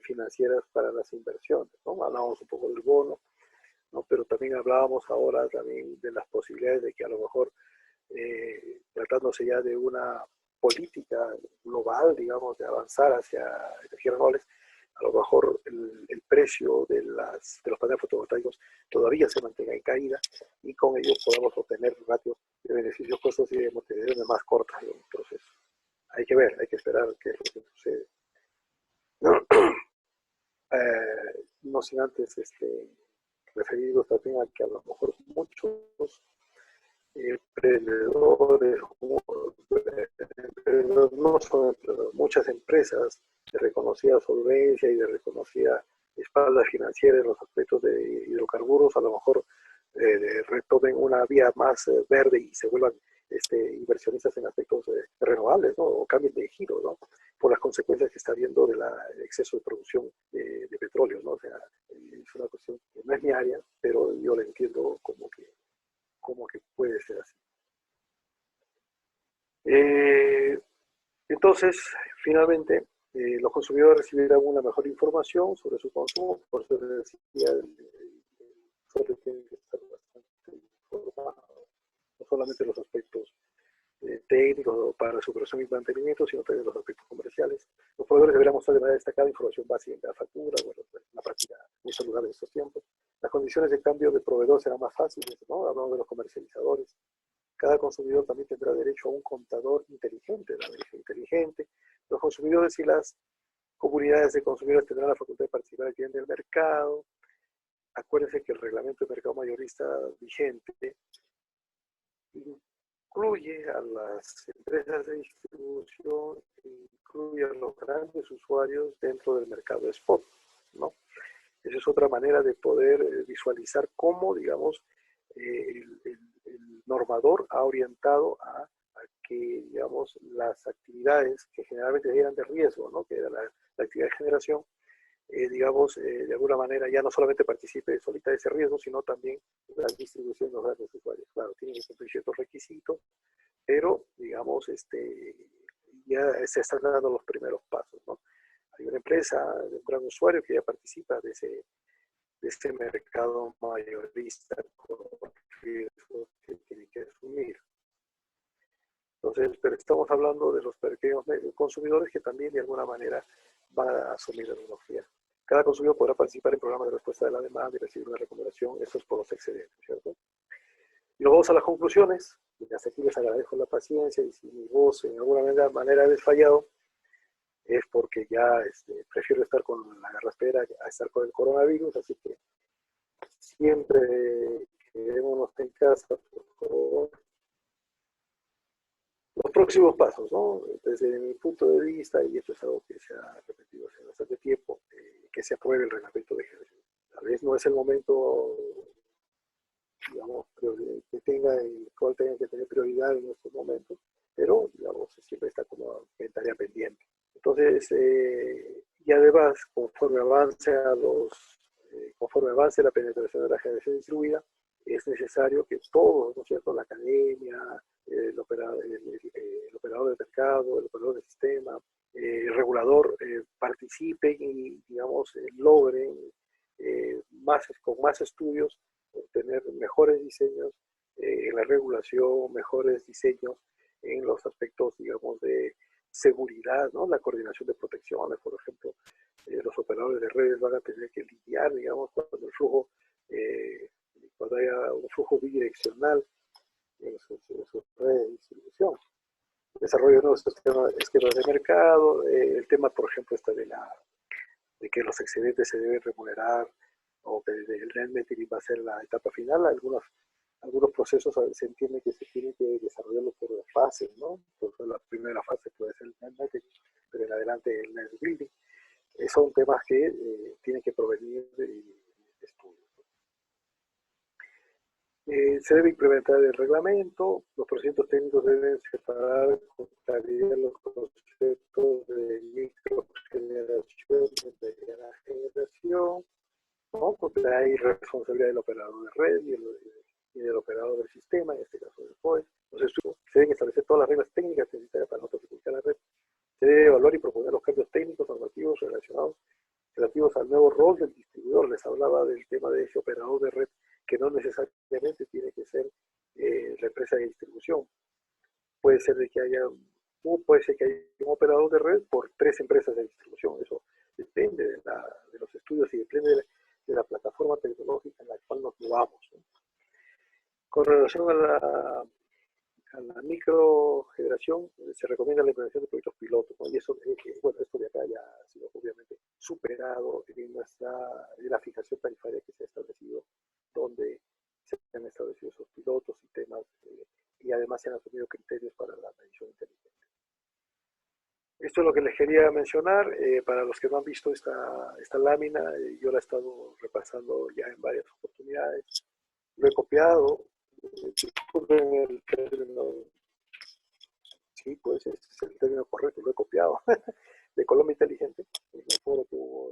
financieras para las inversiones, ¿no? Hablamos un poco del bono, ¿no? Pero también hablábamos ahora también de las posibilidades de que a lo mejor, tratándose ya de una política global, digamos, de avanzar hacia energías renovables, a lo mejor el precio de los paneles fotovoltaicos todavía se mantenga en caída y con ello podamos obtener ratios de beneficios costos y de amortizaciones más cortas, ¿no? Entonces, hay que ver, hay que esperar qué es lo que sucede. ¿No? No sin antes referidos también a que a lo mejor muchos emprendedores, no son emprendedores, muchas empresas de reconocida solvencia y de reconocida espalda financiera en los aspectos de hidrocarburos, a lo mejor retomen una vía más verde y se vuelvan inversionistas en aspectos renovables, ¿no? O cambien de giro, ¿no? Por las consecuencias que está habiendo del exceso de producción de petróleo, ¿no? O sea, es una cuestión que no es mi área, pero yo la entiendo como que puede ser así. Entonces, finalmente, los consumidores recibirán una mejor información sobre su consumo, por eso les decía, solo tienen que estar bastante informados, no solamente los aspectos técnicos para su operación y mantenimiento, sino también los aspectos comerciales. Los proveedores deberán mostrar de manera destacada información básica en cada factura, bueno, pues una práctica muy saludable en estos tiempos. Las condiciones de cambio de proveedor serán más fáciles, ¿no? Hablamos de los comercializadores. Cada consumidor también tendrá derecho a un contador inteligente, la ley inteligente. Los consumidores y las comunidades de consumidores tendrán la facultad de participar activamente en el mercado. Acuérdense que el reglamento de mercado mayorista vigente incluye a las empresas de distribución, incluye a los grandes usuarios dentro del mercado de spot, ¿no? Esa es otra manera de poder visualizar cómo, digamos, el normador ha orientado a que, digamos, las actividades que generalmente eran de riesgo, ¿no? Que era la actividad de generación, digamos, de alguna manera ya no solamente participe solita de ese riesgo, sino también la distribución de los grandes usuarios. Claro, tienen que cumplir ciertos requisitos, pero, digamos, ya se están dando los primeros pasos, ¿no? Hay una empresa, un gran usuario que ya participa de ese mercado mayorista con riesgos que tiene que asumir. Entonces, pero estamos hablando de los pequeños consumidores que también de alguna manera van a asumir algunos riesgos. Cada consumidor podrá participar en programas de respuesta de la demanda y recibir una recomendación, eso es por los excedentes, ¿cierto? Y luego vamos a las conclusiones, y hasta aquí les agradezco la paciencia, y si mi voz en alguna manera ha desfallado, es porque ya prefiero estar con la garraspera a estar con el coronavirus, así que siempre quedémonos en casa, por favor. Los próximos pasos, ¿no? Desde mi punto de vista, y esto es algo que se ha repetido hace bastante tiempo, que se apruebe el reglamento de generación. Tal vez no es el momento, digamos, que tenga, el cual tenga que tener prioridad en estos momentos, pero, digamos, siempre está como tarea pendiente. Entonces, y además, conforme avance la penetración de la generación distribuida, es necesario que todos, ¿no es cierto?, la academia, el operador del mercado, el operador del sistema, el regulador, participen y, digamos, logren con más estudios obtener mejores diseños en la regulación, mejores diseños en los aspectos, digamos, de seguridad, ¿no? La coordinación de protecciones, por ejemplo, los operadores de redes van a tener que lidiar, digamos, cuando haya un flujo bidireccional en sus redes de distribución. Desarrollo de nuevos esquemas de mercado, el tema, por ejemplo, de que los excedentes se deben remunerar o que realmente va a ser la etapa final. Algunos procesos se entiende que se tienen que desarrollarlo por fases, ¿no? Por la primera fase puede ser el net metering, pero en adelante el net building. Son temas que tienen que provenir de estudios. Se debe implementar el reglamento, los procedimientos técnicos deben separar con claridad los conceptos de microgeneración y mediana generación, ¿no? Porque hay responsabilidad del operador de red y del operador del sistema, en este caso del POE. Entonces, se deben establecer todas las reglas técnicas necesarias para no perjudicar la red. Se debe evaluar y proponer los cambios técnicos normativos relacionados relativos al nuevo rol del distribuidor. Les hablaba del tema de ese operador de red, que no necesariamente tiene que ser la empresa de distribución. Puede ser de que haya, puede ser que haya un operador de red por 3 empresas de distribución. Eso depende de los estudios y depende de la plataforma tecnológica en la cual nos movamos, ¿no? Con relación a la microgeneración, se recomienda la implementación de proyectos pilotos, ¿no? Y eso, bueno, esto de acá ya ha sido obviamente superado en la fijación tarifaria que se ha establecido, donde se han establecido esos pilotos y temas, y además se han asumido criterios para la medición inteligente. Esto es lo que les quería mencionar. Para los que no han visto esta lámina, yo la he estado repasando ya en varias oportunidades. Lo he copiado. Disculpen el término. Sí, pues ese es el término correcto, lo he copiado. De Colombia Inteligente, en el foro que hubo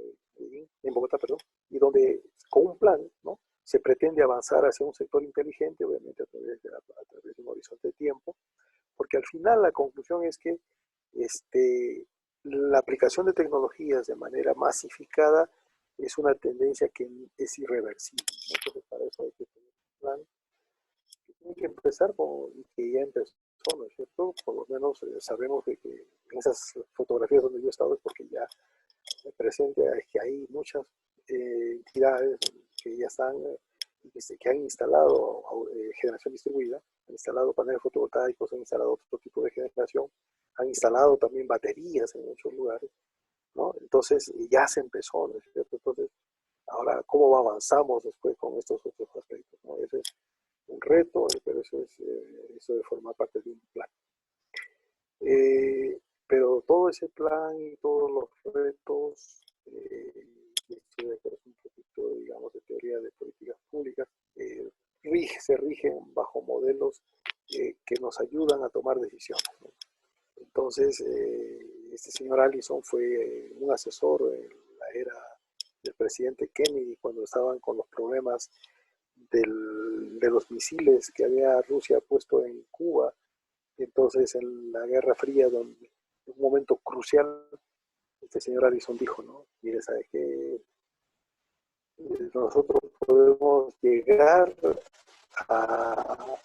en Bogotá, perdón, y donde con un plan, ¿no?, se pretende avanzar hacia un sector inteligente, obviamente a través de un horizonte de tiempo, porque al final la conclusión es que la aplicación de tecnologías de manera masificada es una tendencia que es irreversible, ¿no? Entonces, para eso hay que tener un plan que tiene que empezar con, y que ya empezó, ¿no es cierto? Por lo menos sabemos de que en esas fotografías donde yo he estado es porque ya presente es que hay muchas entidades que ya están, que han instalado generación distribuida, han instalado paneles fotovoltaicos, han instalado otro tipo de generación, han instalado también baterías en muchos lugares, ¿no? Entonces ya se empezó, ¿no es cierto? Entonces, ahora, ¿cómo avanzamos después con estos otros aspectos, ¿no? Ese es un reto, pero eso de formar parte de un plan. Pero todo ese plan y todos los retos, esto de que es un poquito, digamos, de teoría de políticas públicas, se rigen bajo modelos que nos ayudan a tomar decisiones, ¿no? Entonces, este señor Allison fue un asesor en la era del presidente Kennedy, cuando estaban con los problemas de los misiles que había Rusia puesto en Cuba. Entonces, en la Guerra Fría, donde en un momento crucial, este señor Allison dijo, ¿no? Mire, ¿sabe qué? Nosotros podemos llegar a,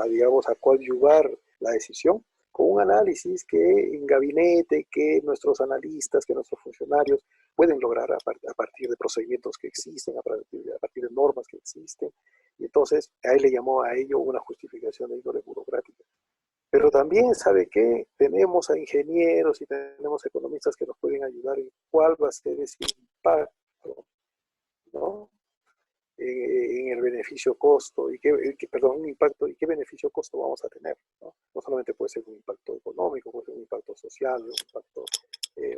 digamos, a coadyuvar la decisión con un análisis que en gabinete, que nuestros analistas, que nuestros funcionarios pueden lograr a partir de procedimientos que existen, a partir de normas que existen. Y entonces, a él le llamó a ello una justificación de índole burocrática. Pero también, ¿sabe qué? Tenemos a ingenieros y tenemos economistas que nos pueden ayudar en cuál va a ser ese impacto, ¿no? En el beneficio-costo, perdón, un impacto, y qué beneficio-costo vamos a tener, ¿no? No solamente puede ser un impacto económico, puede ser un impacto social, un impacto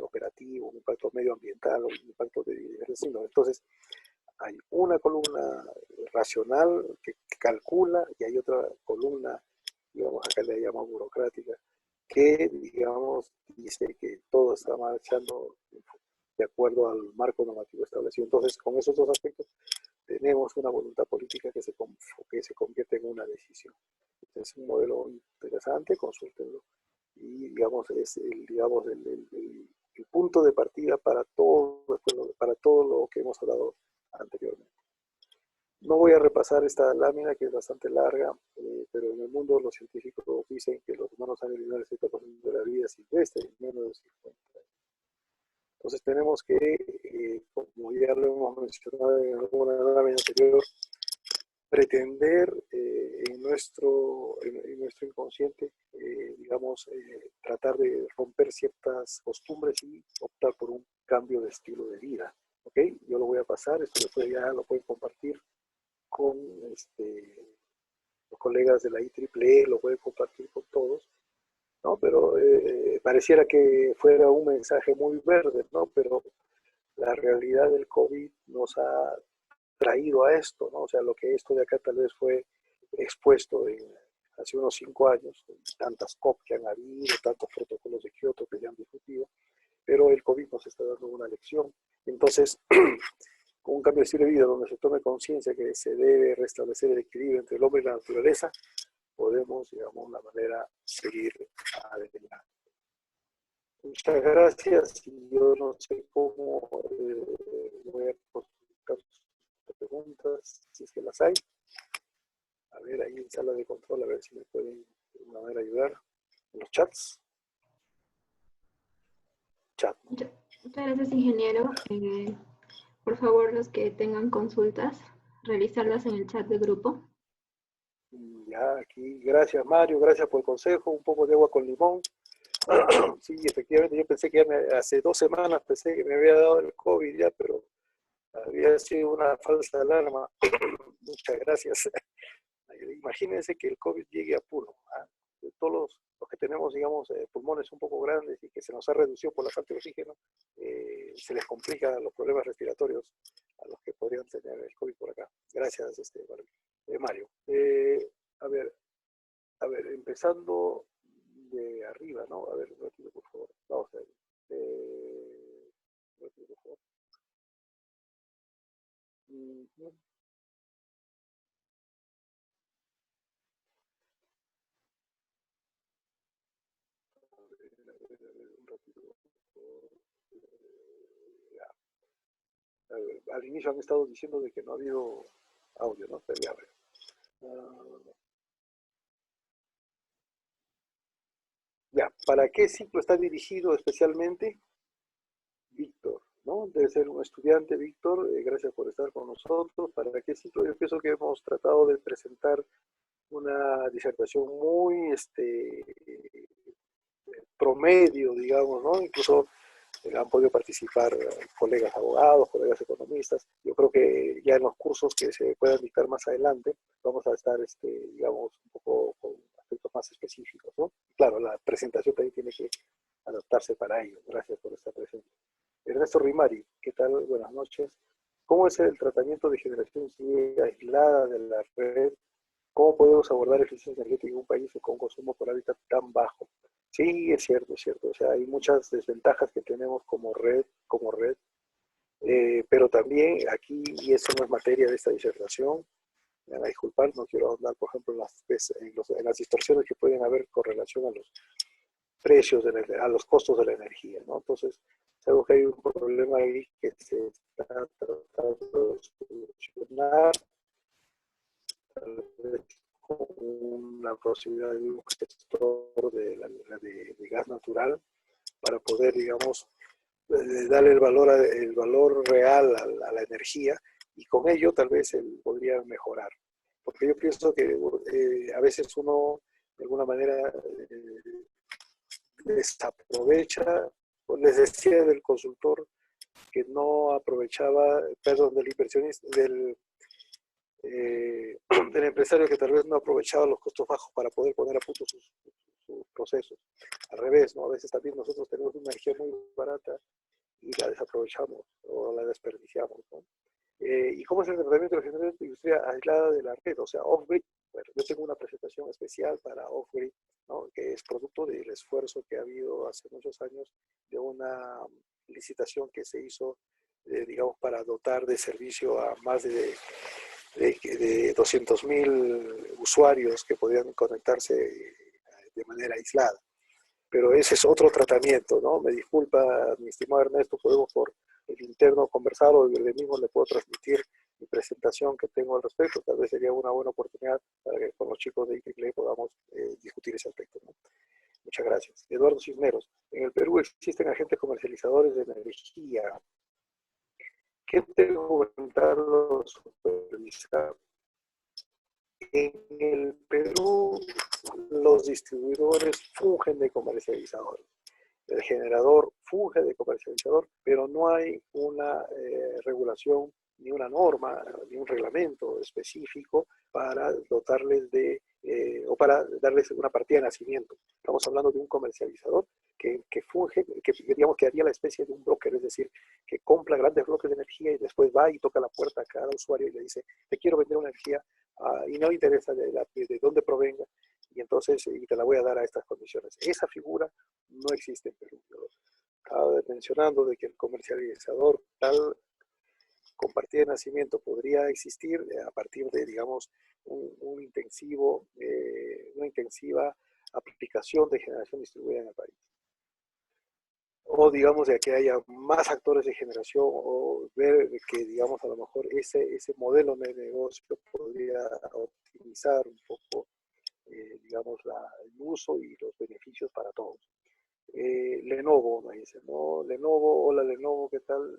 operativo, un impacto medioambiental, un impacto de diversidad. Entonces, hay una columna racional que calcula y hay otra columna, digamos, acá le llamamos burocrática, que, digamos, dice que todo está marchando de acuerdo al marco normativo establecido. Entonces, con esos dos aspectos, tenemos una voluntad política que se convierte en una decisión. Es un modelo interesante, consúltenlo. Y, digamos, es el punto de partida para todo lo que hemos hablado anteriormente. No voy a repasar esta lámina, que es bastante larga, pero en el mundo los científicos dicen que los humanos han eliminado el 70% de la vida silvestre en menos de 50 años. Entonces tenemos que, como ya lo hemos mencionado en alguna lámina anterior, pretender en nuestro inconsciente, digamos, tratar de romper ciertas costumbres y optar por un cambio de estilo de vida. ¿Ok? Yo lo voy a pasar, esto después ya lo pueden compartir con los colegas de la IEEE, lo pueden compartir con todos, ¿no? Pero pareciera que fuera un mensaje muy verde, ¿no? Pero la realidad del COVID nos ha traído a esto, ¿no? O sea, lo que esto de acá tal vez fue expuesto hace unos 5 años, tantas COP que han habido, tantos protocolos de Kioto que se han discutido, pero el COVID nos está dando una lección. Entonces, con un cambio de estilo de vida donde se tome conciencia que se debe restablecer el equilibrio entre el hombre y la naturaleza, podemos, digamos, de una manera seguir adelante. Muchas gracias. Y yo no sé cómo voy a contestar sus preguntas, si es que las hay. A ver, ahí en sala de control, a ver si me pueden de alguna manera ayudar. En los chats. Chat, ¿no? Muchas gracias, ingeniero. Por favor, los que tengan consultas, realizarlas en el chat de grupo. Ya, aquí, gracias Mario, gracias por el consejo, un poco de agua con limón. Sí, efectivamente, yo pensé que ya hace 2 semanas pensé que me había dado el COVID ya, pero había sido una falsa alarma. Muchas gracias. Imagínense que el COVID llegue a puro. ¿Ah? De todos los que tenemos, digamos, pulmones un poco grandes y que se nos ha reducido por la falta de oxígeno, se les complican los problemas respiratorios a los que podrían tener el COVID por acá. Gracias, Mario. A ver, empezando de arriba, ¿no? A ver, un ratito, por favor. Vamos a ver. Un ratito, por favor. Uh -huh. Un ratito, por favor. Ya. Al inicio han estado diciendo de que no ha habido audio, ¿no? Pero ya, a ver. Ya, ¿para qué ciclo está dirigido especialmente? Víctor, ¿no? Debe ser un estudiante, Víctor, gracias por estar con nosotros. ¿Para qué ciclo? Yo pienso que hemos tratado de presentar una disertación muy promedio, digamos, ¿no? Incluso han podido participar colegas abogados, colegas economistas. Yo creo que ya en los cursos que se puedan dictar más adelante vamos a estar, digamos, un poco con aspectos más específicos, ¿no? Claro, la presentación también tiene que adaptarse para ello. Gracias por esta presencia. Ernesto Rimari, ¿qué tal? Buenas noches. ¿Cómo es el tratamiento de generación civil aislada de la red? ¿Cómo podemos abordar eficiencia energética en un país con consumo por hábitat tan bajo? Sí, es cierto, es cierto. O sea, hay muchas desventajas que tenemos como red, pero también aquí, y eso no es materia de esta disertación, me van a disculpar, no quiero ahondar, por ejemplo, en las distorsiones que pueden haber con relación a los precios, a los costos de la energía, ¿no? Entonces, sabemos que hay un problema ahí que se está tratando de solucionar, tal vez con una posibilidad de un gestor de gas natural para poder, digamos, darle el valor real a la energía y con ello tal vez él podría mejorar. Porque yo pienso que a veces uno de alguna manera desaprovecha, pues les decía del consultor que no aprovechaba, perdón, del inversionista, del empresario que tal vez no aprovechaba los costos bajos para poder poner a punto sus procesos. Al revés, ¿no? A veces también nosotros tenemos una energía muy barata y la desaprovechamos o la desperdiciamos, ¿no? ¿Y cómo es el tratamiento de la generación de industria aislada de la red? O sea, off-grid. Bueno, yo tengo una presentación especial para off-grid, ¿no? Que es producto del esfuerzo que ha habido hace muchos años de una licitación que se hizo, digamos, para dotar de servicio a más de 200.000 usuarios que podían conectarse de manera aislada. Pero ese es otro tratamiento, ¿no? Me disculpa, mi estimado Ernesto, podemos por el interno conversar o yo mismo le puedo transmitir mi presentación que tengo al respecto. Tal vez sería una buena oportunidad para que con los chicos de ITCLE podamos discutir ese aspecto, ¿no? Muchas gracias. Eduardo Cisneros, en el Perú existen agentes comercializadores de energía. ¿Qué tengo que comentarlo, supervisar? En el Perú, los distribuidores fungen de comercializadores. El generador funge de comercializador, pero no hay una regulación, ni una norma, ni un reglamento específico para dotarles o para darles una partida de nacimiento. Estamos hablando de un comercializador que funge, que digamos que haría la especie de un broker, es decir, que compra grandes bloques de energía y después va y toca la puerta a cada usuario y le dice, te quiero vender una energía y no le interesa de dónde provenga, y entonces y te la voy a dar a estas condiciones. Esa figura no existe en Perú. Yo estaba mencionando de que el comercializador tal con partida de nacimiento podría existir a partir de, digamos, una intensiva aplicación de generación distribuida en el país. o digamos de que haya más actores de generación, o ver que digamos a lo mejor ese modelo de negocio podría optimizar un poco digamos el uso y los beneficios para todos. Lenovo me dice, ¿no? Lenovo, hola Lenovo, ¿qué tal?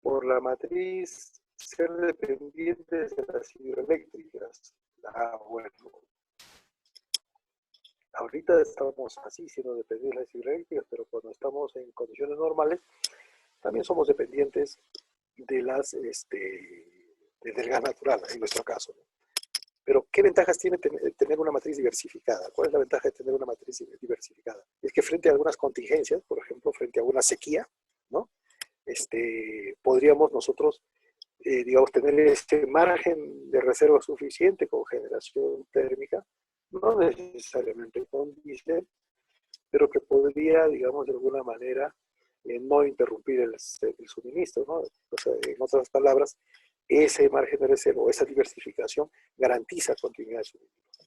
Por la matriz ser dependientes de las hidroeléctricas. Ah, bueno, ahorita estamos así siendo dependientes de las hidroeléctricas, pero cuando estamos en condiciones normales, también somos dependientes de del gas natural, en nuestro caso, ¿no? Pero, ¿qué ventajas tiene tener una matriz diversificada? ¿Cuál es la ventaja de tener una matriz diversificada? Es que frente a algunas contingencias, por ejemplo, frente a una sequía, ¿no? Podríamos nosotros, digamos, tener este margen de reserva suficiente con generación térmica, no necesariamente con diésel, pero que podría, digamos, de alguna manera, no interrumpir el suministro, ¿no? O sea, en otras palabras, ese margen de reserva o esa diversificación garantiza continuidad de suministro.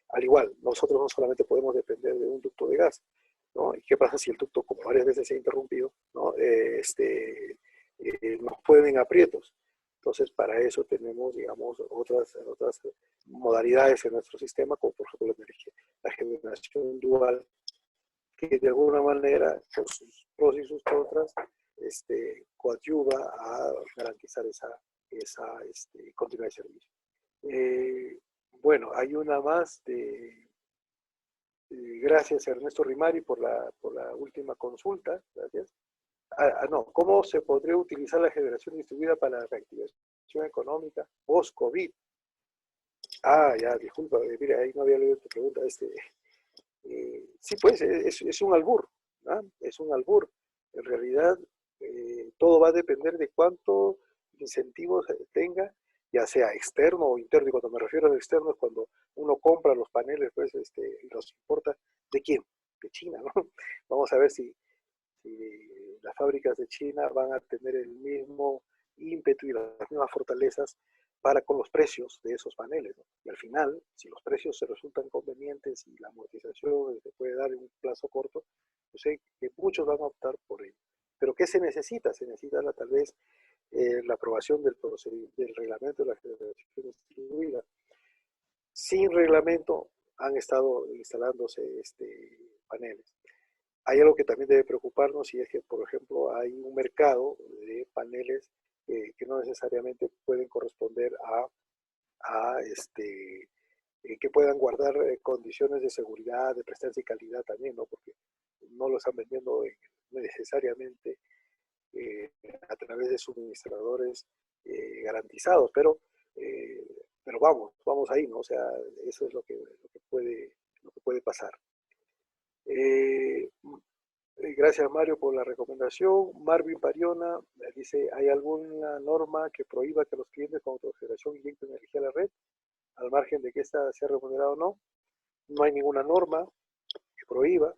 Al igual, nosotros no solamente podemos depender de un ducto de gas, ¿no? ¿Y qué pasa si el ducto, como varias veces se ha interrumpido, ¿no? Nos pueden aprietos? Entonces, para eso tenemos, digamos, otras modalidades en nuestro sistema, como por ejemplo la generación dual, que de alguna manera, con sus pros y sus contras, coadyuva a garantizar esa continuidad de servicio. Bueno, hay una más gracias Ernesto Rimari por la última consulta, gracias. No, ¿cómo se podría utilizar la generación distribuida para la reactivación económica post-COVID? Ya, disculpa, mira, ahí no había leído tu pregunta. Sí, pues, es un albur, ¿no? Es un albur. En realidad, todo va a depender de cuántos incentivos tenga, ya sea externo o interno. Y cuando me refiero a externo es cuando uno compra los paneles, pues, y los importa. ¿De quién? De China, ¿no? Vamos a ver si las fábricas de China van a tener el mismo ímpetu y las mismas fortalezas para con los precios de esos paneles, ¿no? Y al final, si los precios se resultan convenientes y la amortización se puede dar en un plazo corto, pues sé que muchos van a optar por ello. Pero ¿qué se necesita? Se necesita tal vez la aprobación del reglamento de la generación distribuida. Sin reglamento han estado instalándose paneles. Hay algo que también debe preocuparnos, y es que, por ejemplo, hay un mercado de paneles que no necesariamente pueden corresponder que puedan guardar condiciones de seguridad, de prestancia y calidad también, ¿no? Porque no lo están vendiendo necesariamente eh, a través de suministradores garantizados, eh, pero vamos ahí, ¿no? O sea, eso es lo que puede pasar. Gracias Mario por la recomendación. Marvin Pariona dice, ¿hay alguna norma que prohíba que los clientes con autogeneración inyecten energía a la red, al margen de que ésta sea remunerada o no? No hay ninguna norma que prohíba.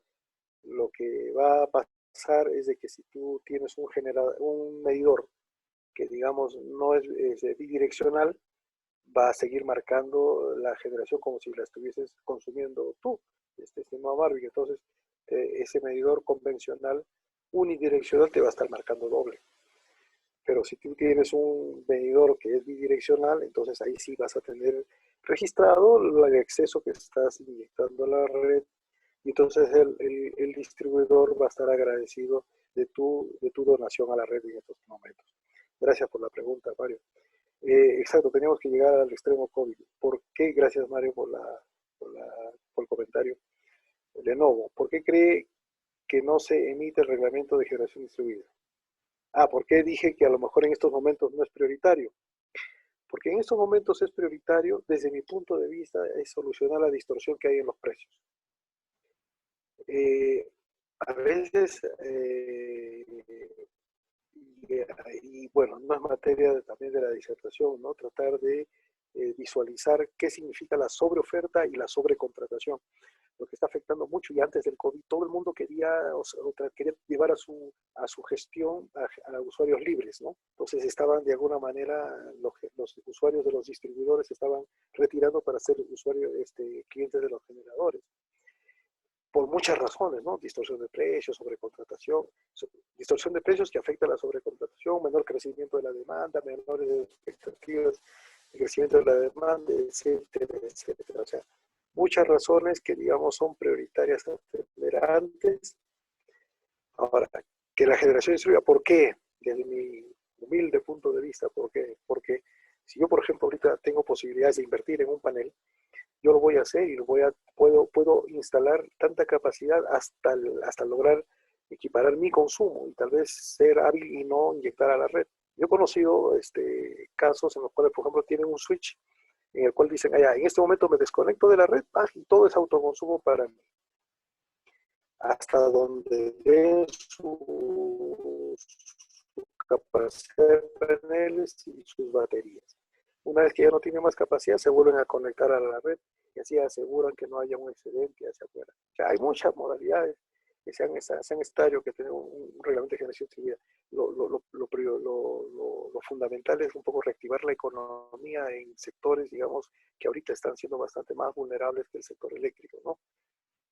Lo que va a pasar es de que si tú tienes un medidor que digamos no es bidireccional, va a seguir marcando la generación como si la estuvieses consumiendo tú, estimado Marvin. Entonces, ese medidor convencional unidireccional te va a estar marcando doble. Pero si tú tienes un medidor que es bidireccional, entonces ahí sí vas a tener registrado el exceso que estás inyectando a la red, y entonces el distribuidor va a estar agradecido de tu donación a la red en estos momentos. Gracias por la pregunta, Mario. Exacto, teníamos que llegar al extremo COVID. ¿Por qué? Gracias, Mario, por el comentario. Lenovo, ¿por qué cree que no se emite el reglamento de generación distribuida? ¿Por qué dije que a lo mejor en estos momentos no es prioritario? Porque en estos momentos es prioritario, desde mi punto de vista, es solucionar la distorsión que hay en los precios. A veces, y bueno, no es materia también de la disertación, ¿no? Tratar de visualizar qué significa la sobreoferta y la sobrecontratación, lo que está afectando mucho. Y antes del COVID todo el mundo quería llevar a su gestión a usuarios libres, ¿no? Entonces estaban de alguna manera, los usuarios de los distribuidores estaban retirando para ser usuarios, clientes de los generadores. por muchas razones, ¿no? Distorsión de precios, sobrecontratación, distorsión de precios que afecta a la sobrecontratación, menor crecimiento de la demanda, menores expectativas de crecimiento de la demanda, etcétera, etcétera. O sea, muchas razones que, digamos, son prioritarias a atender antes. Ahora, que la generación distribuida, ¿por qué? Desde mi humilde punto de vista, ¿por qué? Porque si yo, por ejemplo, ahorita tengo posibilidades de invertir en un panel, yo lo voy a hacer y puedo instalar tanta capacidad hasta lograr equiparar mi consumo y tal vez ser hábil y no inyectar a la red. Yo he conocido casos en los cuales, por ejemplo, tienen un switch en el cual dicen, en este momento me desconecto de la red, y todo es autoconsumo para mí. Hasta donde den su capacidad de paneles y sus baterías. Una vez que ya no tiene más capacidad, se vuelven a conectar a la red y así aseguran que no haya un excedente hacia afuera. O sea, hay muchas modalidades que sean necesario que tener un reglamento de generación distribuida. Lo fundamental es un poco reactivar la economía en sectores, digamos, que ahorita están siendo bastante más vulnerables que el sector eléctrico, ¿no?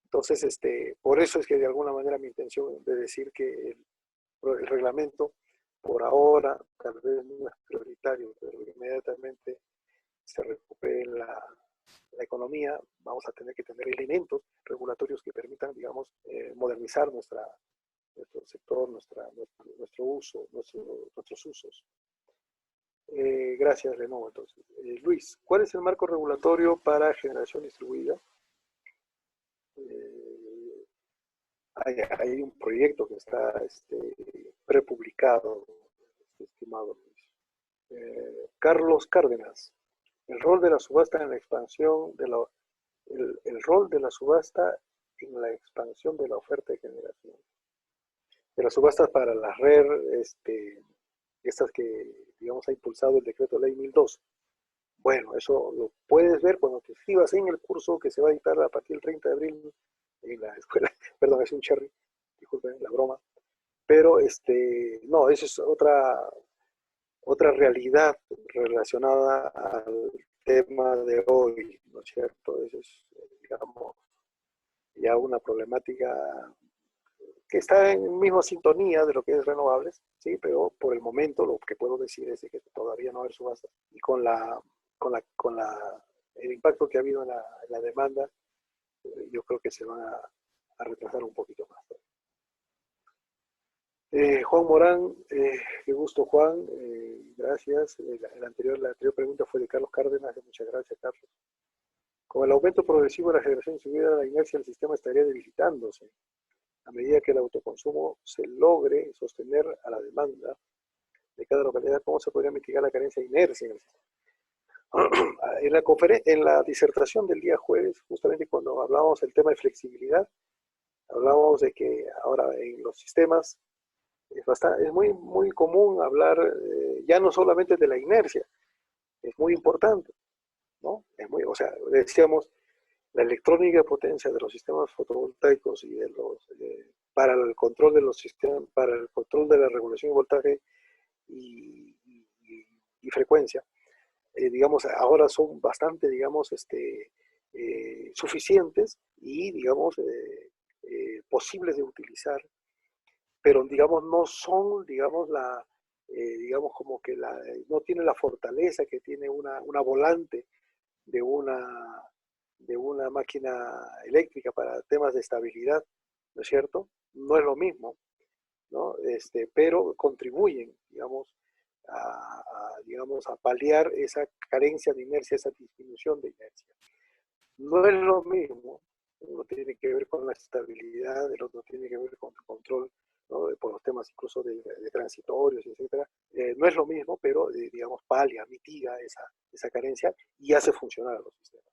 Entonces, por eso es que de alguna manera mi intención de decir que el reglamento por ahora tal vez no es prioritario, pero inmediatamente se recupere la economía, vamos a tener que tener elementos regulatorios que permitan, digamos, modernizar nuestro sector, nuestro uso, nuestros usos. Gracias, Renovo. Entonces, Luis, ¿cuál es el marco regulatorio para generación distribuida? Hay un proyecto que está prepublicado, estimado Luis. Carlos Cárdenas, el rol de la subasta en la expansión de el rol de la subasta en la expansión de la oferta de generación. De las subastas para las RER, estas que, digamos, ha impulsado el decreto ley 1002. Bueno, eso lo puedes ver cuando te inscribas en el curso que se va a dictar a partir del 30 de abril en la escuela. Perdón, es un cherry, disculpen la broma. Pero, no, eso es otra realidad relacionada al tema de hoy, ¿no es cierto? Eso es, digamos, ya una problemática que está en misma sintonía de lo que es renovables, sí, pero por el momento lo que puedo decir es que todavía no va a haber subasta y con el impacto que ha habido en la demanda, yo creo que se van a retrasar un poquito más. Juan Morán, qué gusto Juan, gracias. La anterior pregunta fue de Carlos Cárdenas, muchas gracias Carlos. Con el aumento progresivo de la generación distribuida, la inercia del sistema estaría debilitándose. A medida que el autoconsumo se logre sostener a la demanda de cada localidad, ¿cómo se podría mitigar la carencia de inercia en el sistema? En la disertación del día jueves, justamente cuando hablábamos del tema de flexibilidad, hablábamos de que ahora en los sistemas es muy, muy común hablar ya no solamente de la inercia, es muy importante, ¿no? O sea, decíamos, la electrónica de potencia de los sistemas fotovoltaicos y para el control de los sistemas, para el control de la regulación de voltaje y frecuencia, digamos, ahora son bastante, digamos, suficientes y, digamos, posibles de utilizar, pero, digamos, no son, digamos, digamos, como que no tiene la fortaleza que tiene una volante de una máquina eléctrica para temas de estabilidad, ¿no es cierto? No es lo mismo, ¿no? Pero contribuyen, digamos, digamos, a paliar esa carencia de inercia, esa disminución de inercia. No es lo mismo, uno tiene que ver con la estabilidad, el otro tiene que ver con el control, ¿no? Por los temas incluso de transitorios, etc. No es lo mismo, pero, digamos, palia, mitiga esa carencia y hace funcionar a los sistemas.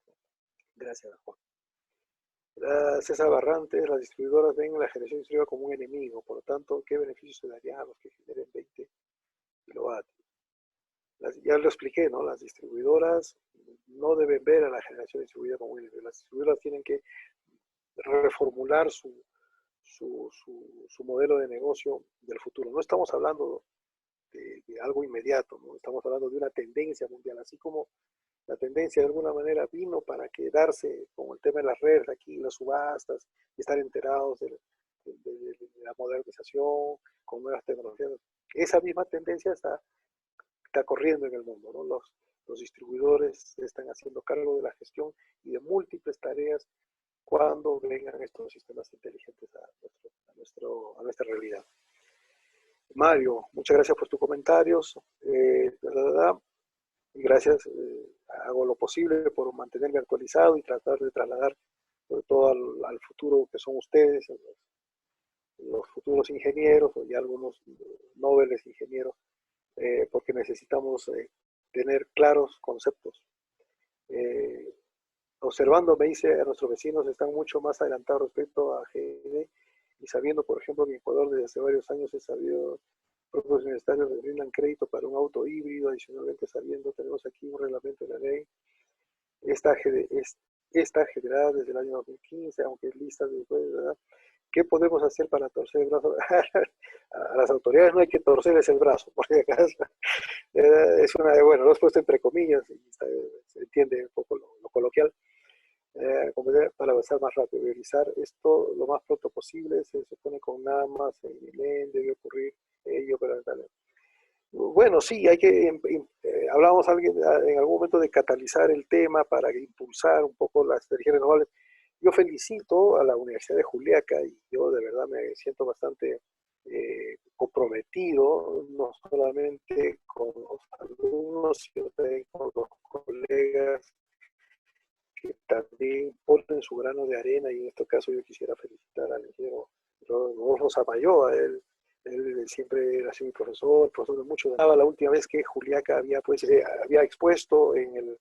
Gracias, Juan. César Barrantes, las distribuidoras ven la generación distribuida como un enemigo, por lo tanto, ¿qué beneficios se darían a los que generen 20 kilovatios? Ya lo expliqué, ¿no? Las distribuidoras no deben ver a la generación distribuida como un enemigo. Las distribuidoras tienen que reformular su modelo de negocio del futuro. No estamos hablando de algo inmediato, ¿no? Estamos hablando de una tendencia mundial, así como La tendencia de alguna manera vino para quedarse con el tema de las redes aquí, las subastas, y estar enterados de la modernización con nuevas tecnologías. Esa misma tendencia está corriendo en el mundo, ¿no? Los distribuidores están haciendo cargo de la gestión y de múltiples tareas cuando vengan estos sistemas inteligentes a nuestra realidad. Mario, muchas gracias por tus comentarios. Gracias, hago lo posible por mantenerme actualizado y tratar de trasladar sobre todo al futuro que son ustedes, los futuros ingenieros y algunos nobles ingenieros, porque necesitamos tener claros conceptos. Observando, me dice, a nuestros vecinos están mucho más adelantados respecto a GD y sabiendo, por ejemplo, que en Ecuador desde hace varios años he sabido propios universitarios les brindan crédito para un auto híbrido, adicionalmente sabiendo, tenemos aquí un reglamento de la ley, está generada desde el año 2015, aunque es lista después, ¿verdad? ¿Qué podemos hacer para torcer el brazo? A las autoridades no hay que torcerles el brazo, porque acá es una, bueno, lo he puesto entre comillas, y se entiende un poco lo coloquial, para avanzar más rápido, realizar esto lo más pronto posible, se supone con nada más en Milén debe ocurrir ello, pero bueno, sí, hay que, hablábamos en algún momento de catalizar el tema para impulsar un poco las energías renovables. Yo felicito a la Universidad de Juliaca y yo de verdad me siento bastante comprometido, no solamente con los alumnos, sino también con los colegas que también ponen su grano de arena, y en este caso yo quisiera felicitar al ingeniero Rodolfo Samayoa. Él siempre ha sido mi profesor de mucho. La última vez que Juliaca había expuesto en el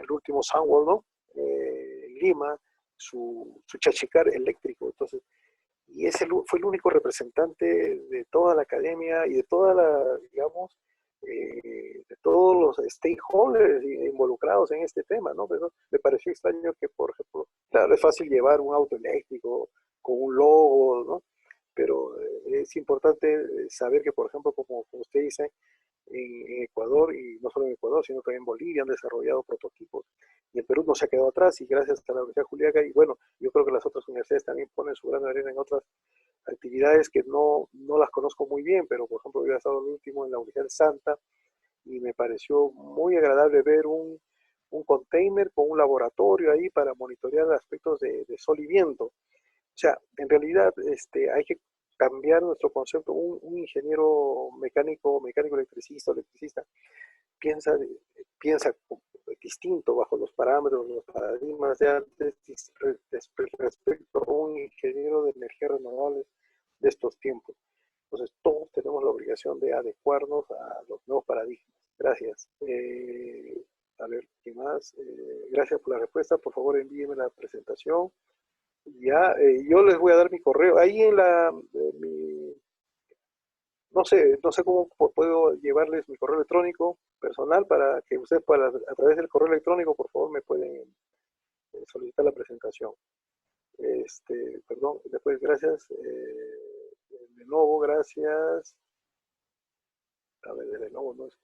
último Soundworld, ¿no? En Lima, su chachicar eléctrico. Entonces, y ese fue el único representante de toda la academia y de toda la, digamos, de todos los stakeholders involucrados en este tema, ¿no? Pero me pareció extraño que, por ejemplo, claro, es fácil llevar un auto eléctrico con un logo, ¿no? Pero es importante saber que, por ejemplo, como usted dice, en Ecuador, y no solo en Ecuador, sino también en Bolivia, han desarrollado prototipos. Y el Perú no se ha quedado atrás, y gracias a la Universidad Juliaca, y bueno, yo creo que las otras universidades también ponen su grano de arena en otras actividades que no las conozco muy bien, pero por ejemplo, yo he estado el último en la Universidad de Santa, y me pareció muy agradable ver un container con un laboratorio ahí para monitorear aspectos de sol y viento. O sea, en realidad hay que cambiar nuestro concepto. Un ingeniero mecánico electricista, piensa, piensa distinto bajo los parámetros, los paradigmas de antes respecto a un ingeniero de energías renovables de estos tiempos. Entonces, todos tenemos la obligación de adecuarnos a los nuevos paradigmas. Gracias. A ver, ¿qué más? Gracias por la respuesta. Por favor, envíenme la presentación. Ya, yo les voy a dar mi correo. Ahí en no sé cómo puedo llevarles mi correo electrónico personal para que ustedes a través del correo electrónico, por favor, me pueden solicitar la presentación. Perdón, después gracias. De nuevo, gracias. A ver, de nuevo, no es.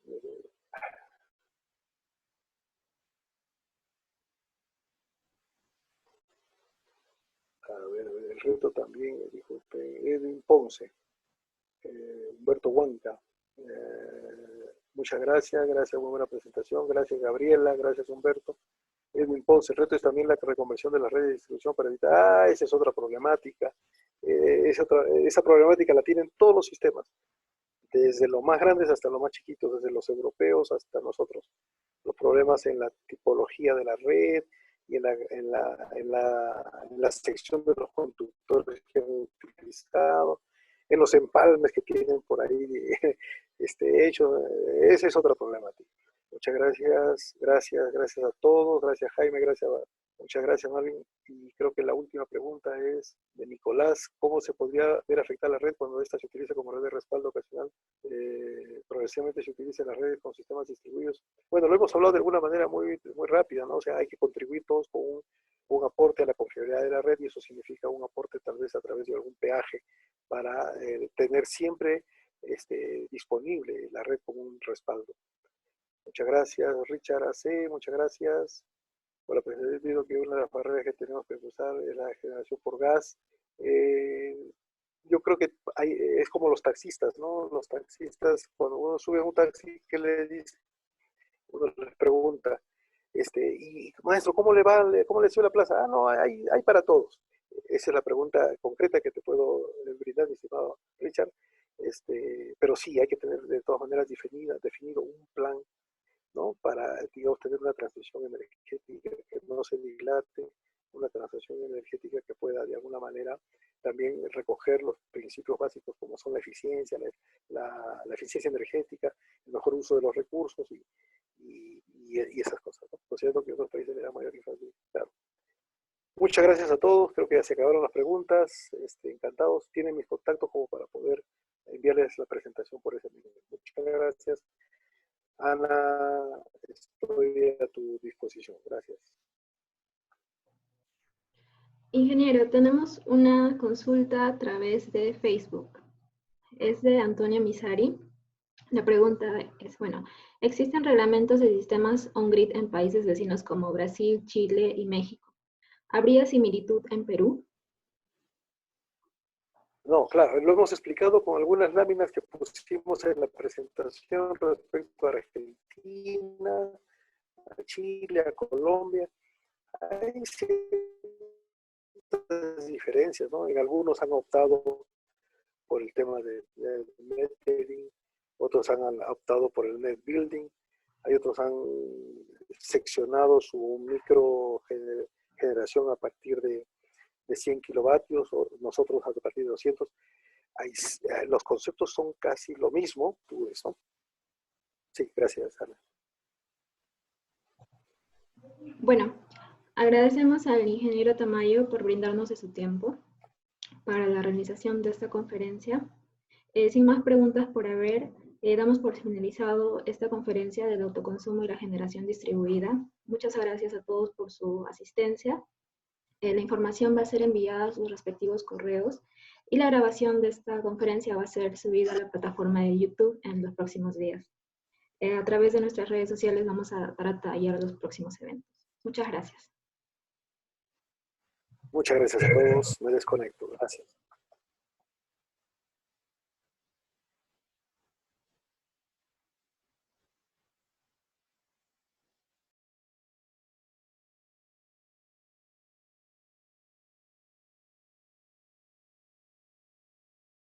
A ver, el reto también, dijo Edwin Ponce, Humberto Huanca. Muchas gracias, muy buena presentación. Gracias, Gabriela, gracias, Humberto. Edwin Ponce, el reto es también la reconversión de las redes de distribución para evitar. Esa es otra problemática. Esa problemática la tienen todos los sistemas, desde los más grandes hasta los más chiquitos, desde los europeos hasta nosotros. Los problemas en la tipología de la red y en la sección de los conductores que han utilizado, en los empalmes que tienen por ahí hechos. Esa es otra problemática. Muchas gracias a todos, gracias Jaime, muchas gracias Marvin. Y creo que la última pregunta es de Nicolás: ¿cómo se podría ver afectar la red cuando esta se utiliza como red de respaldo ocasional? Progresivamente se utiliza las redes con sistemas distribuidos. Bueno, lo hemos hablado de alguna manera muy rápida, ¿no? O sea, hay que contribuir todos con un aporte a la confiabilidad de la red, y eso significa un aporte tal vez a través de algún peaje para tener siempre disponible la red como un respaldo. Muchas gracias, Richard AC, muchas gracias. Por la presentación, digo que una de las barreras que tenemos que cruzar es la generación por gas. Yo creo que es como los taxistas, ¿no? Los taxistas, cuando uno sube a un taxi, ¿qué le dice? Uno les pregunta, y maestro, ¿cómo le va? ¿Cómo le sube la plaza? Ah, no, hay para todos. Esa es la pregunta concreta que te puedo brindar, mi estimado Richard. Pero sí, hay que tener de todas maneras definido un plan, ¿no? Para, digamos, tener una transición energética que no se dilate, una transición energética que pueda de alguna manera también recoger los principios básicos como son la eficiencia, la eficiencia energética, el mejor uso de los recursos y esas cosas, ¿no? Por cierto que otros países le dan mayor énfasis, claro. Muchas gracias a todos, creo que ya se acabaron las preguntas, encantados, tienen mis contactos como para poder enviarles la presentación por ese medio. Muchas gracias. Ana, estoy a tu disposición. Gracias. Ingeniero, tenemos una consulta a través de Facebook. Es de Antonio Misari. La pregunta es, bueno, ¿existen reglamentos de sistemas on-grid en países vecinos como Brasil, Chile y México? ¿Habría similitud en Perú? No, claro, lo hemos explicado con algunas láminas que pusimos en la presentación respecto a Argentina, a Chile, a Colombia. Hay ciertas diferencias, ¿no? En algunos han optado por el tema de metering, otros han optado por el net building, hay otros han seccionado su micro generación a partir de 100 kilovatios, o nosotros a partir de 200. Los conceptos son casi lo mismo, tú ves, ¿no? Sí, gracias, Ana. Bueno, agradecemos al ingeniero Tamayo por brindarnos de su tiempo para la realización de esta conferencia. Sin más preguntas por haber, damos por finalizado esta conferencia del autoconsumo y la generación distribuida. Muchas gracias a todos por su asistencia. La información va a ser enviada a sus respectivos correos y la grabación de esta conferencia va a ser subida a la plataforma de YouTube en los próximos días. A través de nuestras redes sociales vamos a dar a tallar los próximos eventos. Muchas gracias. Muchas gracias a todos. Me desconecto. Gracias.